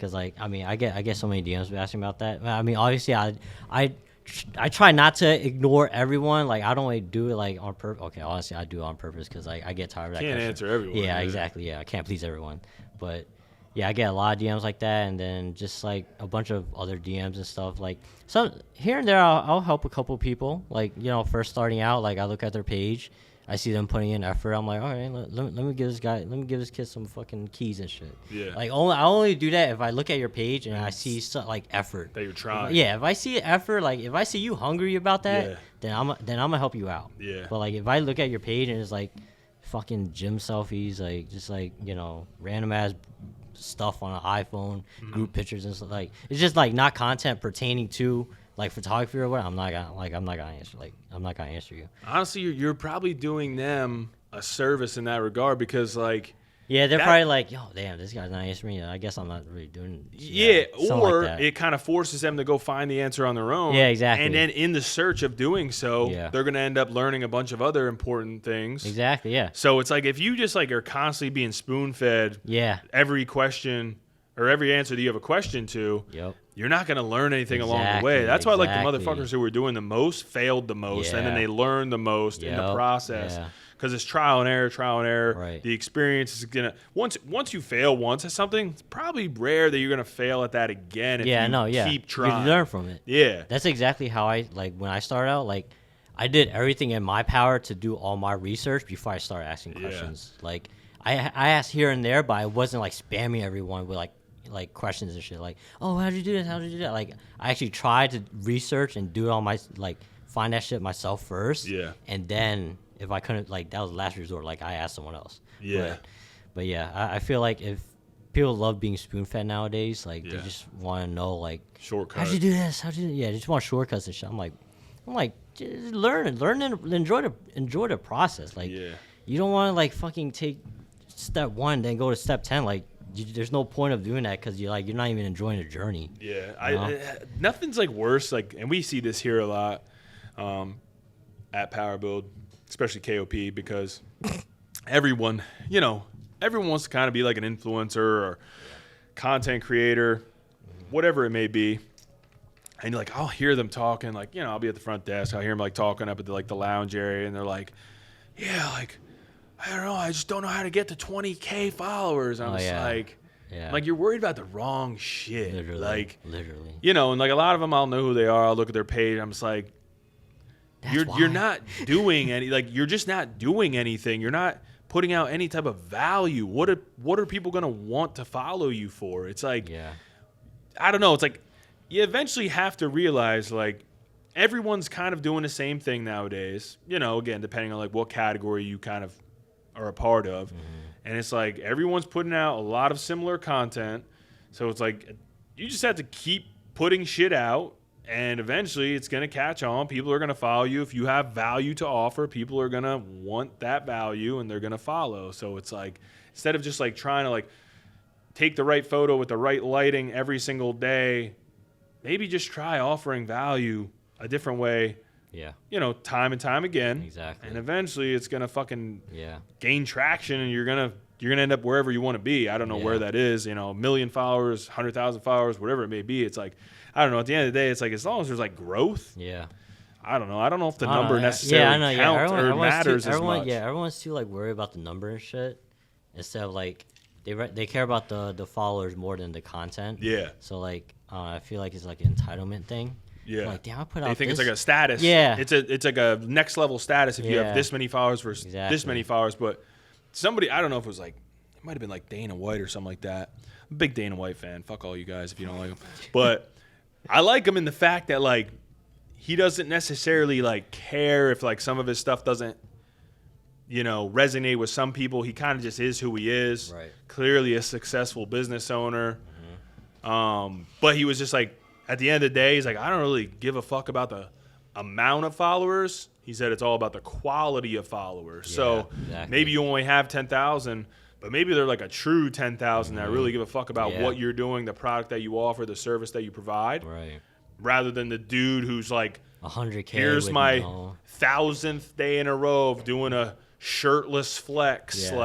Cause like I mean I get so many DMs asking about that. I mean obviously I try not to ignore everyone. Like I don't like do it like on purpose. Okay, honestly I do it on purpose because I get tired of that. Can't question. answer everyone. Yeah, exactly. Yeah, I can't please everyone. But yeah, I get a lot of DMs like that, and then just like a bunch of other DMs and stuff. Like some here and there, I'll help a couple people. Like first starting out, like I look at their page, I see them putting in effort. I'm like, all right, let me give this kid some fucking keys and shit. Yeah. Like I only do that if I look at your page and I see like effort that you're trying. Yeah, if I see effort, like if I see you hungry about that, then I'm gonna help you out. Yeah. But like if I look at your page and it's like fucking gym selfies, like just like random ass stuff on an iPhone, group pictures and stuff, like it's just like not content pertaining to like photography or what. I'm not gonna answer you. Honestly, you're probably doing them a service in that regard because like yeah, they're probably like, yo, damn, this guy's not answering me. I guess I'm not really doing. Or like it kind of forces them to go find the answer on their own. Yeah, exactly. And then in the search of doing so, they're going to end up learning a bunch of other important things. Exactly, yeah. So it's like if you just like are constantly being spoon-fed every question or every answer that you have a question to, you're not going to learn anything along the way. That's why like the motherfuckers who were doing the most failed the most, and then they learned the most in the process. Yeah. Because it's trial and error. Right. The experience is gonna once you fail once at something, it's probably rare that you're gonna fail at that again. If you keep trying. You learn from it. Yeah, that's exactly how I like when I started out. Like, I did everything in my power to do all my research before I started asking questions. Like, I asked here and there, but I wasn't like spamming everyone with like questions and shit. Like, oh, how'd you do this? How'd you do that? Like, I actually tried to research and do it on my find that shit myself first. Yeah, and then. If I couldn't, like, that was the last resort. Like, I asked someone else. Yeah. But yeah, I feel like if people love being spoon-fed nowadays, like, they just want to know, like, shortcuts. How'd you do this? They just want shortcuts and shit. I'm like, just learn and enjoy the process. Like, you don't want to, like, fucking take step 1, then go to step 10. Like, there's no point of doing that because you're not even enjoying the journey. Yeah. Nothing's, like, worse. Like, and we see this here a lot at PWRBLD. Especially KOP, because everyone wants to kind of be like an influencer or content creator, whatever it may be. And like, I'll hear them talking, like, I'll be at the front desk. I'll hear them like talking up at the lounge area, and they're like, yeah, like, I don't know, I just don't know how to get to 20K followers. I'm like, you're worried about the wrong shit. Literally. And like a lot of them, I'll know who they are. I'll look at their page. I'm just like, You're not doing any, like, you're just not doing anything. You're not putting out any type of value. What are people going to want to follow you for? It's like, I don't know. It's like you eventually have to realize, like, everyone's kind of doing the same thing nowadays, again, depending on like what category you kind of are a part of. And it's like everyone's putting out a lot of similar content. So it's like you just have to keep putting shit out. And eventually it's going to catch on. People are going to follow you. If you have value to offer, people are going to want that value and they're going to follow. So it's like, instead of just like trying to like take the right photo with the right lighting every single day, maybe just try offering value a different way. Yeah. Time and time again. Exactly. And eventually it's going to fucking gain traction and you're going to end up wherever you want to be. I don't know where that is, 1 million followers, 100,000 followers, whatever it may be. It's like, I don't know. At the end of the day, it's like as long as there's like growth. Yeah. I don't know. I don't know if the number necessarily counts or matters as much. Yeah, everyone's too like worried about the number and shit instead of like they care about the followers more than the content. Yeah. So like I feel like it's like an entitlement thing. Yeah. Like, damn, I put out. They think this. it's like a status. Yeah. It's like a next level status if you have this many followers versus this many followers. But somebody, I don't know if it was like, it might have been like Dana White or something like that. I'm a big Dana White fan. Fuck all you guys if you don't like him. But I like him in the fact that like he doesn't necessarily like care if like some of his stuff doesn't resonate with some people. He kind of just is who he is. Right. Clearly a successful business owner. But he was just like, at the end of the day, he's like, I don't really give a fuck about the amount of followers. He said it's all about the quality of followers. So maybe you only have 10,000, but maybe they're like a true 10,000 that really give a fuck about what you're doing, the product that you offer, the service that you provide. Right. Rather than the dude who's like, 100K. Here's my 1,000th day in a row of doing a shirtless flex. All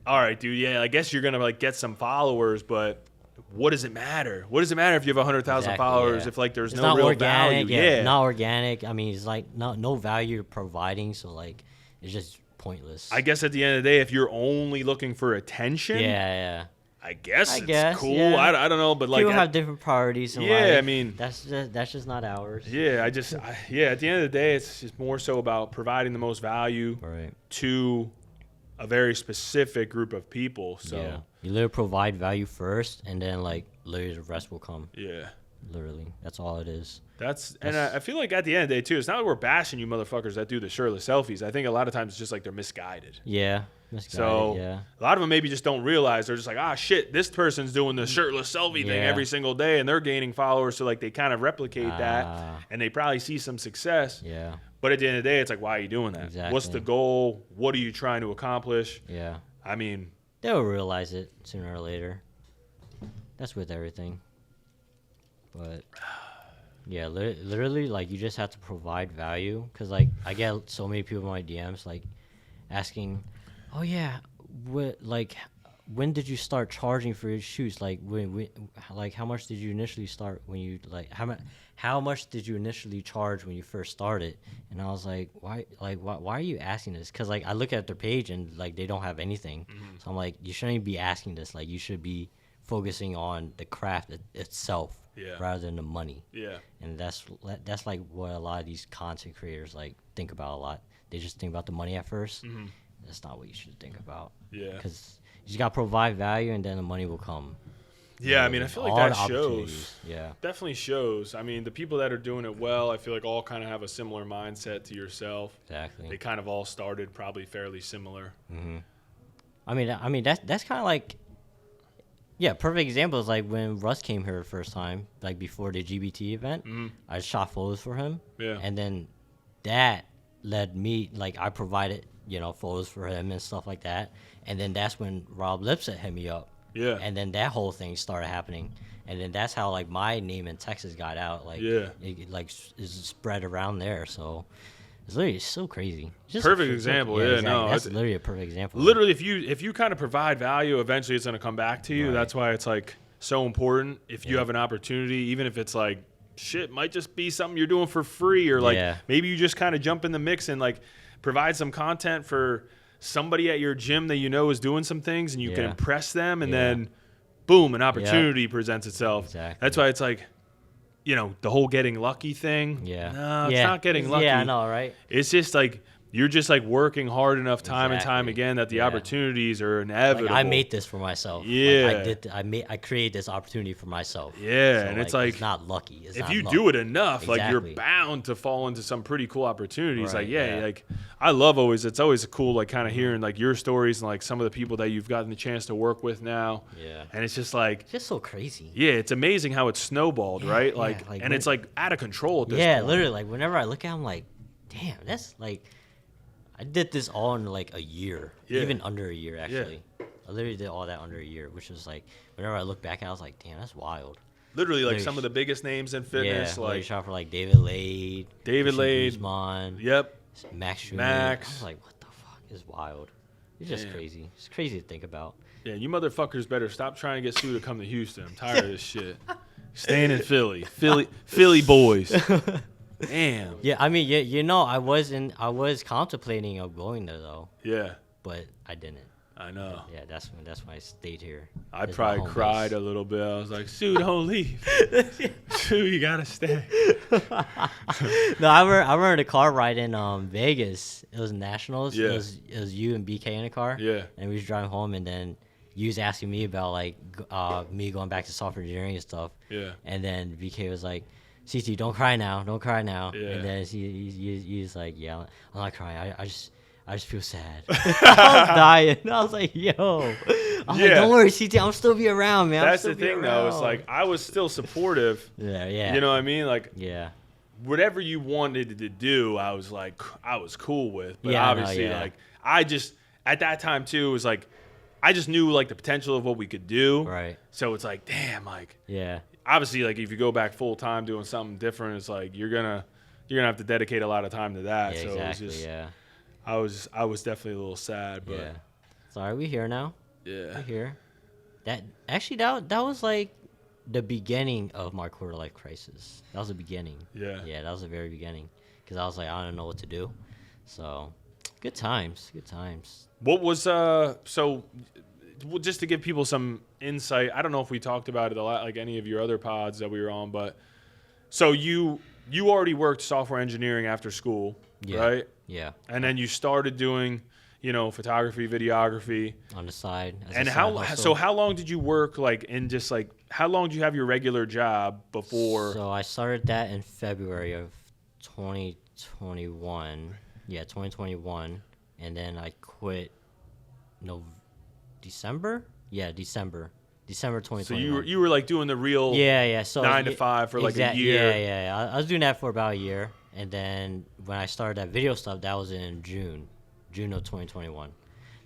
right, dude. Yeah, I guess you're gonna like get some followers, but what does it matter? What does it matter if you have 100,000 Exactly, followers yeah. if like there's It's no not real organic, value? yeah, not organic. I mean, it's like no value you're providing, so like it's just pointless. I guess at the end of the day, if you're only looking for attention, yeah. I guess I it's guess, cool. yeah. I don't know, but like People have different priorities in yeah, life. I mean, that's just not ours. yeah, at the end of the day, it's just more so about providing the most value Right. to a very specific group of people. So Yeah. You literally provide value first, and then like literally the rest will come. yeah. Literally, that's all it is. And I feel like at the end of the day too, it's not that we're bashing you motherfuckers that do the shirtless selfies. I think a lot of times it's just like they're misguided. Yeah. So a lot of them maybe just don't realize. They're just like, ah, shit, this person's doing the shirtless selfie thing every single day, and they're gaining followers. So like they kind of replicate that, and they probably see some success. Yeah. But at the end of the day, it's like, why are you doing that? Exactly. What's the goal? What are you trying to accomplish? Yeah. I mean, They'll realize it sooner or later. That's with everything. But yeah, literally, like you just have to provide value. Cause like I get so many people in my DMs like asking, "Oh yeah, when did you start charging for your shoes? Like like how much did you initially start when you like how much did you initially charge when you first started?" And I was like, why are you asking this? Because like I look at their page and like they don't have anything. So I'm like, you shouldn't be asking this. Like you should be focusing on the craft itself rather than the money. Yeah. And that's like what a lot of these content creators like think about a lot. They just think about the money at first. That's not what you should think about. Yeah. Because you just got to provide value, and then the money will come. Yeah, I mean, I feel like that shows. Yeah. Definitely shows. I mean, the people that are doing it well, I feel like all kind of have a similar mindset to yourself. Exactly. They kind of all started probably fairly similar. Mm-hmm. I mean that's kind of like, yeah, perfect example is like when Russ came here the first time, like before the GBT event. I shot photos for him. Yeah. And then that led me, like I provided, photos for him and stuff like that. And then that's when Rob Lipset hit me up. Yeah. And then that whole thing started happening. And then that's how like my name in Texas got out. Like it like is spread around there. So it's literally so crazy. Just perfect example. Yeah, exactly. No, that's literally a perfect example. Literally, if you kind of provide value, eventually it's going to come back to you. Right. That's why it's like so important. If you have an opportunity, even if it's like shit, might just be something you're doing for free, or like maybe you just kind of jump in the mix and like provide some content for somebody at your gym that is doing some things, and you can impress them, and then boom, an opportunity presents itself. Exactly. That's why it's like, the whole getting lucky thing. Yeah. No, it's not getting lucky. Yeah, I know, right? It's just like you're just like working hard enough time and time again that the opportunities are inevitable. Like I made this for myself. Yeah. Like I created this opportunity for myself. Yeah, so and it's like it's not lucky. It's if you do it enough, like you're bound to fall into some pretty cool opportunities. Right, like like I love it's always cool like kind of hearing like your stories and like some of the people that you've gotten the chance to work with now. Yeah. And it's just like it's just so crazy. Yeah, it's amazing how it's snowballed, right? Like and it's like out of control at this point. Yeah, literally like whenever I look at it, I'm like, damn, that's like I did this all in like a year, even under a year actually. Yeah. I literally did all that under a year, which was like, whenever I look back, I was like, damn, that's wild. Literally, like some of the biggest names in fitness, like shot for like David Lade, Guzman, Max Schumann. I was like, what the fuck is wild? It's just crazy. It's crazy to think about. Yeah, you motherfuckers better stop trying to get Su to come to Houston. I'm tired of this shit. Staying in Philly boys. Damn. Yeah, I mean, I was contemplating of going there though. Yeah. But I didn't. I know. Yeah, that's when I stayed here. I probably cried a little bit. I was like, Su, don't leave. Su, you gotta stay. No, I remember the car ride in Vegas. It was Nationals. Yeah. It was you and BK in the car. Yeah. And we was driving home, and then you was asking me about like me going back to software engineering and stuff. Yeah. And then BK was like, CT, don't cry now. Yeah. And then he's like, yeah, I'm not crying. I just feel sad. I was dying. I was like, yo. I'm like, don't worry, CT, I'll still be around, man. That's the thing, though. It's like, I was still supportive. Yeah. You know what I mean? Like, whatever you wanted to do, I was like, I was cool with. But obviously, like, I just, at that time, too, it was like, I just knew, like, the potential of what we could do. Right. So it's like, damn, like. Yeah. Obviously, like if you go back full time doing something different, it's like you're gonna have to dedicate a lot of time to that. Yeah, so exactly. It was just, I was definitely a little sad, but sorry, we here now. Yeah, we're here. That was like the beginning of my quarter life crisis. That was the beginning. Yeah, that was the very beginning. Because I was like, I don't know what to do. So, good times. What was so? Just to give people some insight, I don't know if we talked about it a lot, like any of your other pods that we were on, but so you already worked software engineering after school, right? Yeah. And then you started doing, photography, videography on the side. And how long did you work how long did you have your regular job before? So I started that in February of 2021. Yeah, 2021, and then I quit December 2021. So you were like doing the real so 9 to 5 for like a year. I was doing that for about a year, and then when I started that video stuff, that was in June of 2021.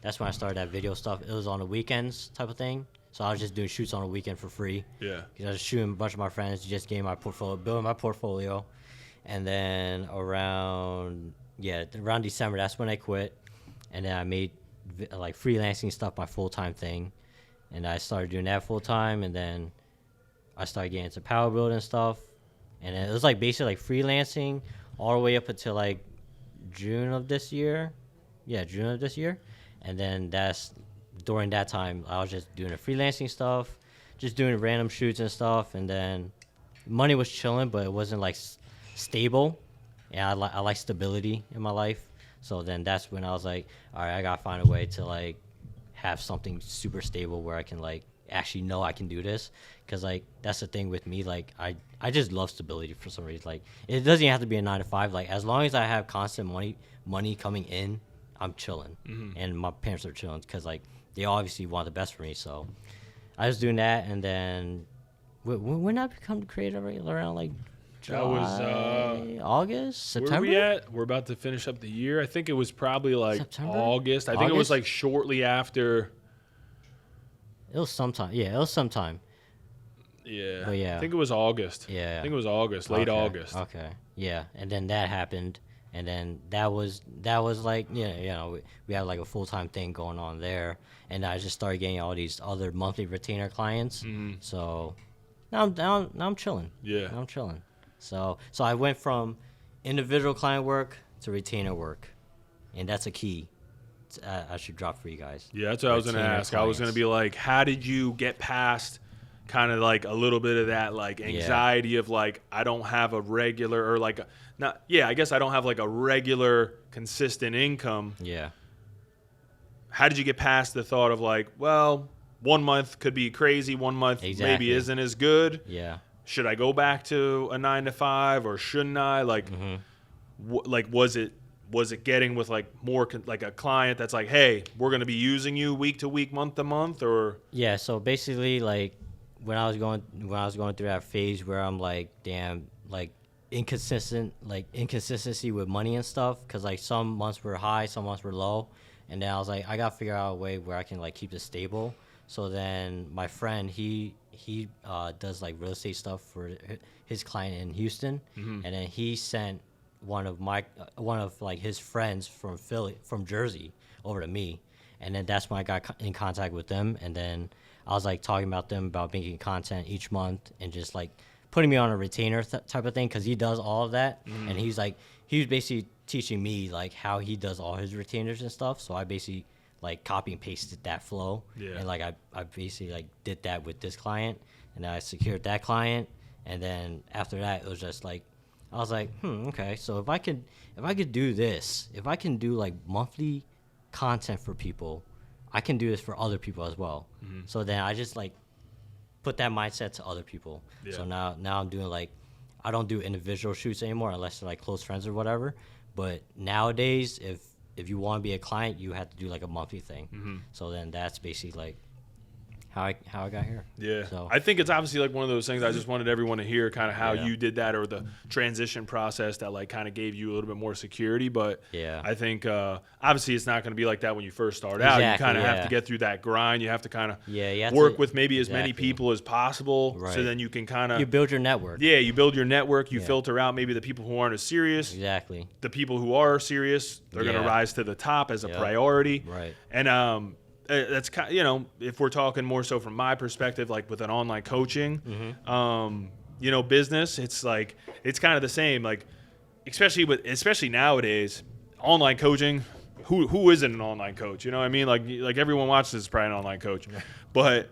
That's when I started that video stuff. It was on the weekends type of thing, so I was just doing shoots on the weekend for free. Yeah, because I was shooting a bunch of my friends, just getting my portfolio, building my portfolio, and then around December, that's when I quit, and then I made like freelancing stuff my full-time thing, and I started doing that full-time, and then I started getting into power build and stuff, and then it was like basically like freelancing all the way up until like June of this year, and then during that time I was just doing the freelancing stuff, just doing random shoots and stuff, and then money was chilling, but it wasn't like stable, and I like stability in my life. So then that's when I was like, all right, I gotta find a way to like have something super stable where I can like actually know I can do this. Cause like that's the thing with me, like I just love stability for some reason. Like it doesn't even have to be a 9 to 5. Like as long as I have constant money coming in, I'm chilling, and my parents are chilling because like they obviously want the best for me. So I was doing that, and then when did I become creative? Around like that was August, September. Where are we at? We're about to finish up the year. I think it was probably like September? August. I think it was like shortly after. It was sometime. Yeah, it was sometime. Yeah. But yeah. I think it was August. Yeah. I think it was August, late August. Okay. Yeah, and then that happened, and then that was like we had like a full-time thing going on there, and I just started getting all these other monthly retainer clients. So now I'm chilling. Yeah. Now I'm chilling. So I went from individual client work to retainer work, and that's a key I should drop for you guys. Yeah, that's what I was going to ask. I was going to be like, how did you get past kind of like a little bit of that like anxiety of like I don't have a regular or like I guess I don't have like a regular consistent income. Yeah. How did you get past the thought of like, well, 1 month could be crazy, 1 month maybe isn't as good. Yeah. Should I go back to a 9 to 5 or shouldn't I? Like, was it getting with like more like a client that's like, hey, we're going to be using you week to week, month to month, or? Yeah. So basically, like when I was going through that phase where I'm like, damn, like inconsistency with money and stuff, because like some months were high, some months were low, and then I was like, I got to figure out a way where I can like keep it stable. So then my friend, he does like real estate stuff for his client in Houston, and then he sent one of like his friends from Jersey over to me, and then that's when I got in contact with them, and then I was like talking about them about making content each month and just like putting me on a retainer type of thing, because he does all of that, and he was basically teaching me like how he does all his retainers and stuff. So I basically like copy and pasted that flow, and like I basically like did that with this client, and I secured that client, and then after that it was just like I was like, okay, so if I could do this, if I can do like monthly content for people, I can do this for other people as well. So then I just like put that mindset to other people. So now I'm doing like, I don't do individual shoots anymore unless they're like close friends or whatever. But nowadays, if you want to be a client, you have to do like a monthly thing. So then that's basically like how I got here. Yeah. So I think it's obviously like one of those things. I just wanted everyone to hear kind of how you did that, or the transition process that like kind of gave you a little bit more security. But I think obviously it's not going to be like that when you first start out. You kind of have to get through that grind. You have to kind of work with maybe as many people as possible, so then you can kind of build your network. Yeah, you build your network. You filter out maybe the people who aren't as serious. Exactly. The people who are serious, they're going to rise to the top as a priority. Right. And that's kind, you know, if we're talking more so from my perspective, like with an online coaching, you know, business, it's like it's kind of the same. Like especially nowadays, online coaching. Who isn't an online coach? You know what I mean? Like everyone watches is probably an online coach, but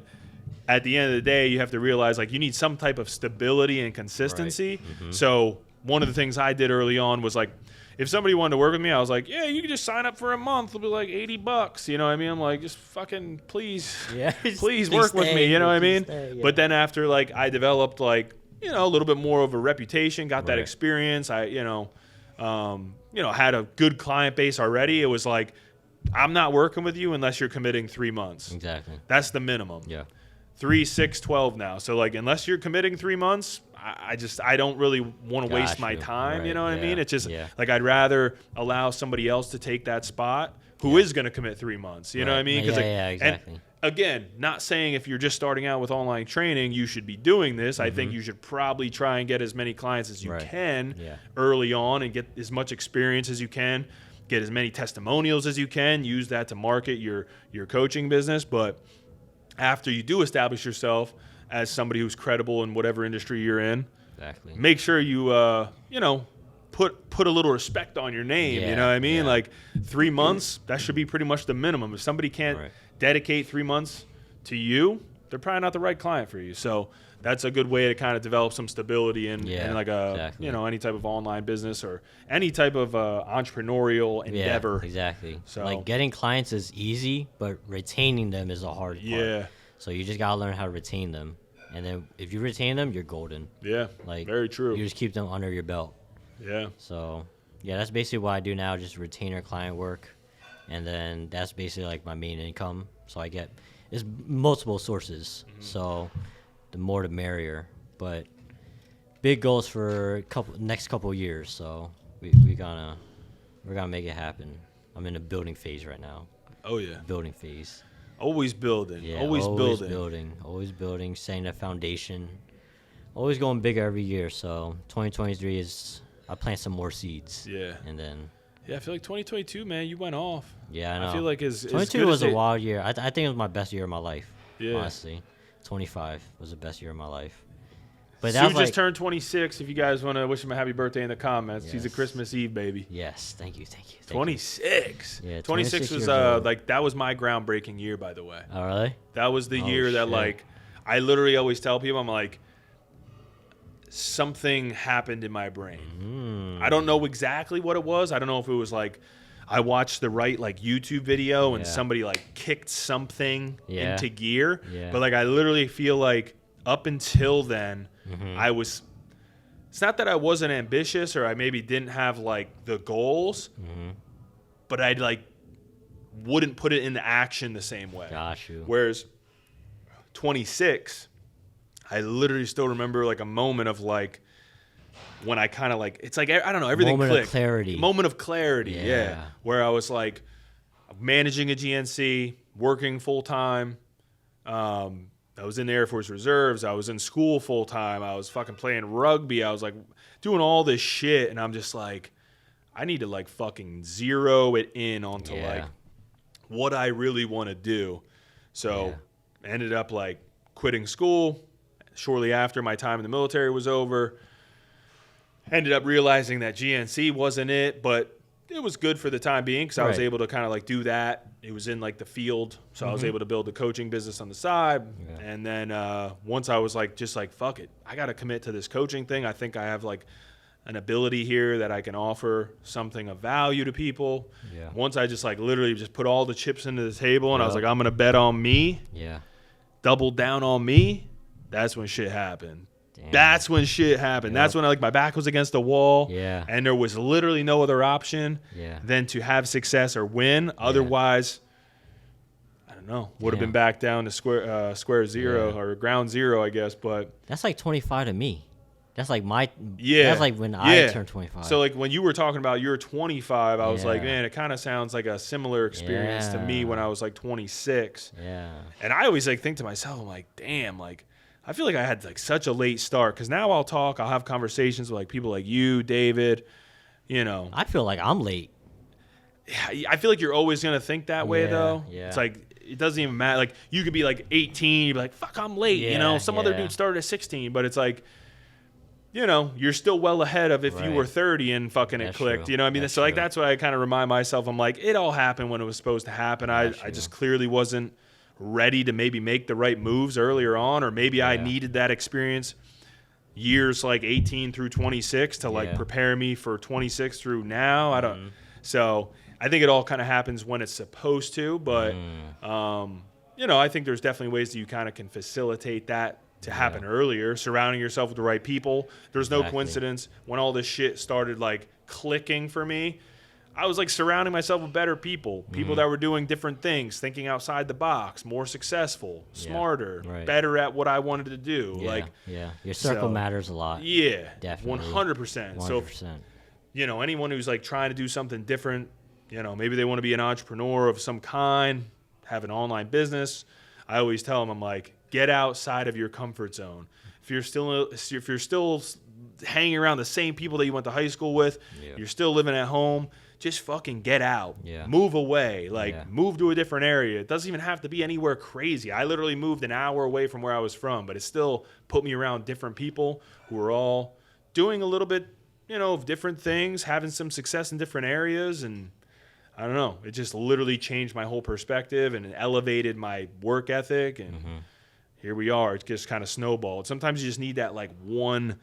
at the end of the day, you have to realize like you need some type of stability and consistency. Right. So one of the things I did early on was like, if somebody wanted to work with me, I was like, yeah, you can just sign up for a month. It'll be like $80. You know what I mean? I'm like, just fucking please work with me. You know what I mean? But then after like I developed like, you know, a little bit more of a reputation, got that experience. I, you know, had a good client base already. It was like, I'm not working with you unless you're committing 3 months. Exactly. That's the minimum. Yeah. 3, 6, 12 now. So like, unless you're committing 3 months, I don't really want to waste my time. Right. You know what I mean? It's just like, I'd rather allow somebody else to take that spot who is going to commit 3 months. You know what I mean? Exactly. And again, not saying if you're just starting out with online training, you should be doing this. I think you should probably try and get as many clients as you can early on and get as much experience as you can, get as many testimonials as you can, use that to market your coaching business. But after you do establish yourself as somebody who's credible in whatever industry you're in, make sure you, put a little respect on your name. You know what I mean? Yeah. Like 3 months, that should be pretty much the minimum. If somebody can't dedicate 3 months to you, they're probably not the right client for you. So that's a good way to kind of develop some stability in like any type of online business or any type of entrepreneurial endeavor. Exactly. So like getting clients is easy, but retaining them is a hard part. Yeah. So you just gotta learn how to retain them, and then if you retain them, you're golden. Yeah. Like very true. You just keep them under your belt. Yeah. So that's basically what I do now, just retainer client work. And then that's basically like my main income. So I get it's multiple sources. So the more the merrier. But big goals for next couple of years. So we're gonna make it happen. I'm in a building phase right now. Oh yeah. Building phase. Always building. Yeah, always building, setting that foundation. Always going bigger every year. So 2023 is I plant some more seeds. Yeah. And then I feel like 2022, man, you went off. Yeah, I know. I feel like 22 was a wild year. I think it was my best year of my life. Yeah. Honestly, 25 was the best year of my life. But Sue just turned 26. If you guys want to wish him a happy birthday in the comments, he's a Christmas Eve baby. Yes, thank you. 26. Yeah, 26 was like that was my groundbreaking year, by the way. Oh really? That was the year that like I literally always tell people, I'm like, something happened in my brain. I don't know exactly what it was. I don't know if it was like I watched the right like YouTube video and somebody like kicked something into gear. Yeah. But like I literally feel like up until then I was. It's not that I wasn't ambitious or I maybe didn't have like the goals, but I like wouldn't put it into action the same way. Gosh, whereas 26. I literally still remember like a moment of like when I kind of like it's like I don't know, everything clicked. Moment of clarity, yeah. Where I was like managing a GNC, working full time. I was in the Air Force Reserves. I was in school full time. I was fucking playing rugby. I was like doing all this shit, and I'm just like, I need to like fucking zero it in onto like what I really want to do. So I ended up like quitting school. Shortly after my time in the military was over, ended up realizing that GNC wasn't it, but it was good for the time being because I was able to kind of like do that. It was in like the field, so I was able to build a coaching business on the side. Yeah. And then once I was like, just like, fuck it, I got to commit to this coaching thing. I think I have like an ability here that I can offer something of value to people. Yeah. Once I just like literally just put all the chips into the table and I was like, I'm going to bet on me. Yeah. Double down on me. That's when shit happened. Damn. That's when shit happened. Yep. That's when like my back was against the wall. Yeah. And there was literally no other option than to have success or win. Otherwise, I don't know, would have been back down to square zero or ground zero, I guess. But that's like 25 to me. That's like my That's like when I turned 25. So like when you were talking about you're 25, I was like, man, it kind of sounds like a similar experience to me when I was like 26. Yeah. And I always like think to myself, I'm like, damn, like. I feel like I had like such a late start because now I'll have conversations with like people like you, David, you know. I feel like I'm late. I feel like you're always gonna think that way though. Yeah. It's like it doesn't even matter. Like you could be like 18, you'd be like, "Fuck, I'm late." You know, some other dude started at 16, but it's like, you know, you're still well ahead of if you were 30 and fucking it clicked. True. You know what I mean? So like that's why I kind of remind myself. I'm like, it all happened when it was supposed to happen. I just clearly wasn't ready to maybe make the right moves earlier on, or maybe I needed that experience years like 18 through 26 to like prepare me for 26 through now. I don't. So I think it all kind of happens when it's supposed to, but you know, I think there's definitely ways that you kind of can facilitate that to happen earlier, surrounding yourself with the right people. There's no coincidence when all this shit started like clicking for me. I was like surrounding myself with better people, people that were doing different things, thinking outside the box, more successful, smarter, better at what I wanted to do. Your circle matters a lot. Yeah, definitely, 100%. So, you know, anyone who's like trying to do something different, you know, maybe they want to be an entrepreneur of some kind, have an online business. I always tell them, I'm like, get outside of your comfort zone. If you're still hanging around the same people that you went to high school with, you're still living at home, just fucking get out. Move away. Like, move to a different area. It doesn't even have to be anywhere crazy. I literally moved an hour away from where I was from, but it still put me around different people who are all doing a little bit, you know, of different things, having some success in different areas, and I don't know. It just literally changed my whole perspective and elevated my work ethic, and here we are. It just kind of snowballed. Sometimes you just need that like one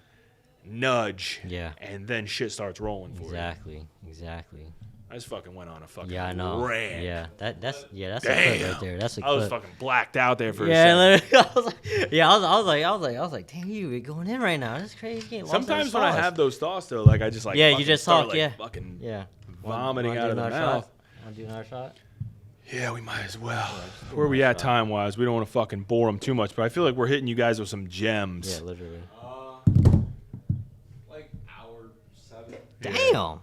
nudge, and then shit starts rolling for you. Exactly. I just fucking went on a fucking rant. Yeah, that's a clip right there. That's a clip. I was fucking blacked out there for a second. I was like, damn, you going in right now. That's crazy. Sometimes when I have those thoughts though, like I just like you just start, talk, like, fucking vomiting out of the mouth. Want to do another shot? Yeah, we might as well. Where are we at time-wise? We don't want to fucking bore them too much, but I feel like we're hitting you guys with some gems. Yeah, literally. Like hour 7. Damn.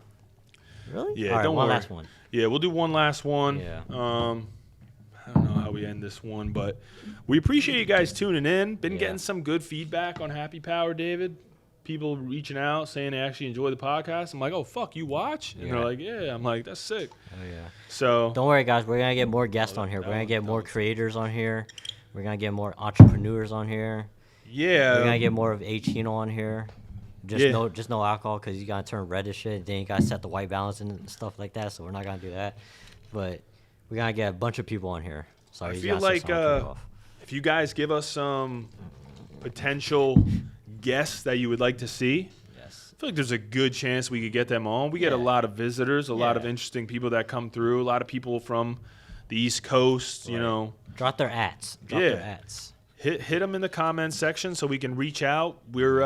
Really? Yeah, all right, don't one worry. last one. Yeah, we'll do one last one. Yeah. I don't know how we end this one, but we appreciate you guys tuning in. Been getting some good feedback on HappyPWR, David. People reaching out saying they actually enjoy the podcast. I'm like, oh, fuck, you watch? And they're like, yeah. I'm like, that's sick. Oh, yeah. So don't worry, guys. We're going to get more guests on here. We're going to get more creators on here. We're going to get more entrepreneurs on here. Yeah. We're going to get more of H-Hino on here. Just no alcohol because you got to turn red as shit. Then you got to set the white balance and stuff like that. So we're not going to do that. But we're going to get a bunch of people on here. Sorry, I feel like if you guys give us some potential guests that you would like to see, I feel like there's a good chance we could get them on. We get a lot of visitors, a lot of interesting people that come through, a lot of people from the East Coast, you know. Drop their ads. Their ads. Hit them in the comments section so we can reach out. We're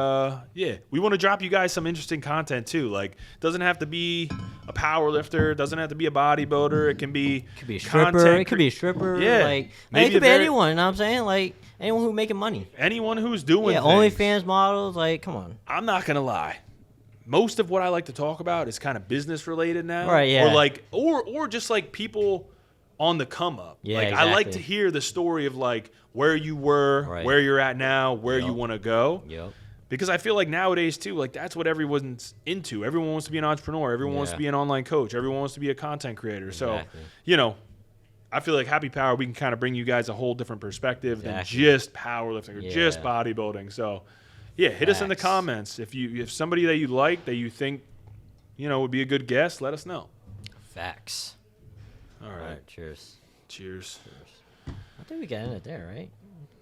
we want to drop you guys some interesting content too. Like, doesn't have to be a power lifter, doesn't have to be a bodybuilder. It can be a stripper. It could be a stripper. Yeah, like it could be anyone. You know what I'm saying? Like anyone who's making money. Anyone who's doing things. OnlyFans models. Like, come on. I'm not gonna lie. Most of what I like to talk about is kind of business related now, right? Yeah. Or like, or just like people on the come up. Yeah, like exactly. I like to hear the story of like where you were, where you're at now, where you want to go. Yep. Because I feel like nowadays too, like that's what everyone's into. Everyone wants to be an entrepreneur. Everyone wants to be an online coach. Everyone wants to be a content creator. Exactly. So, you know, I feel like HappyPWR, we can kind of bring you guys a whole different perspective than just powerlifting or just bodybuilding. So, yeah, hit us in the comments if somebody that you like that you think, you know, would be a good guest. Let us know. Facts. All right. Cheers. I think we can end it there, right?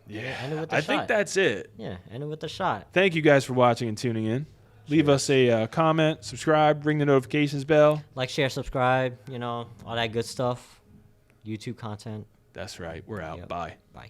Yeah. End it with the I shot. think that's it. Yeah, end it with the shot. Thank you guys for watching and tuning in. Leave us a comment, subscribe, ring the notifications bell. Like, share, subscribe, you know, all that good stuff. YouTube content. That's right. We're out. Yep. Bye. Bye.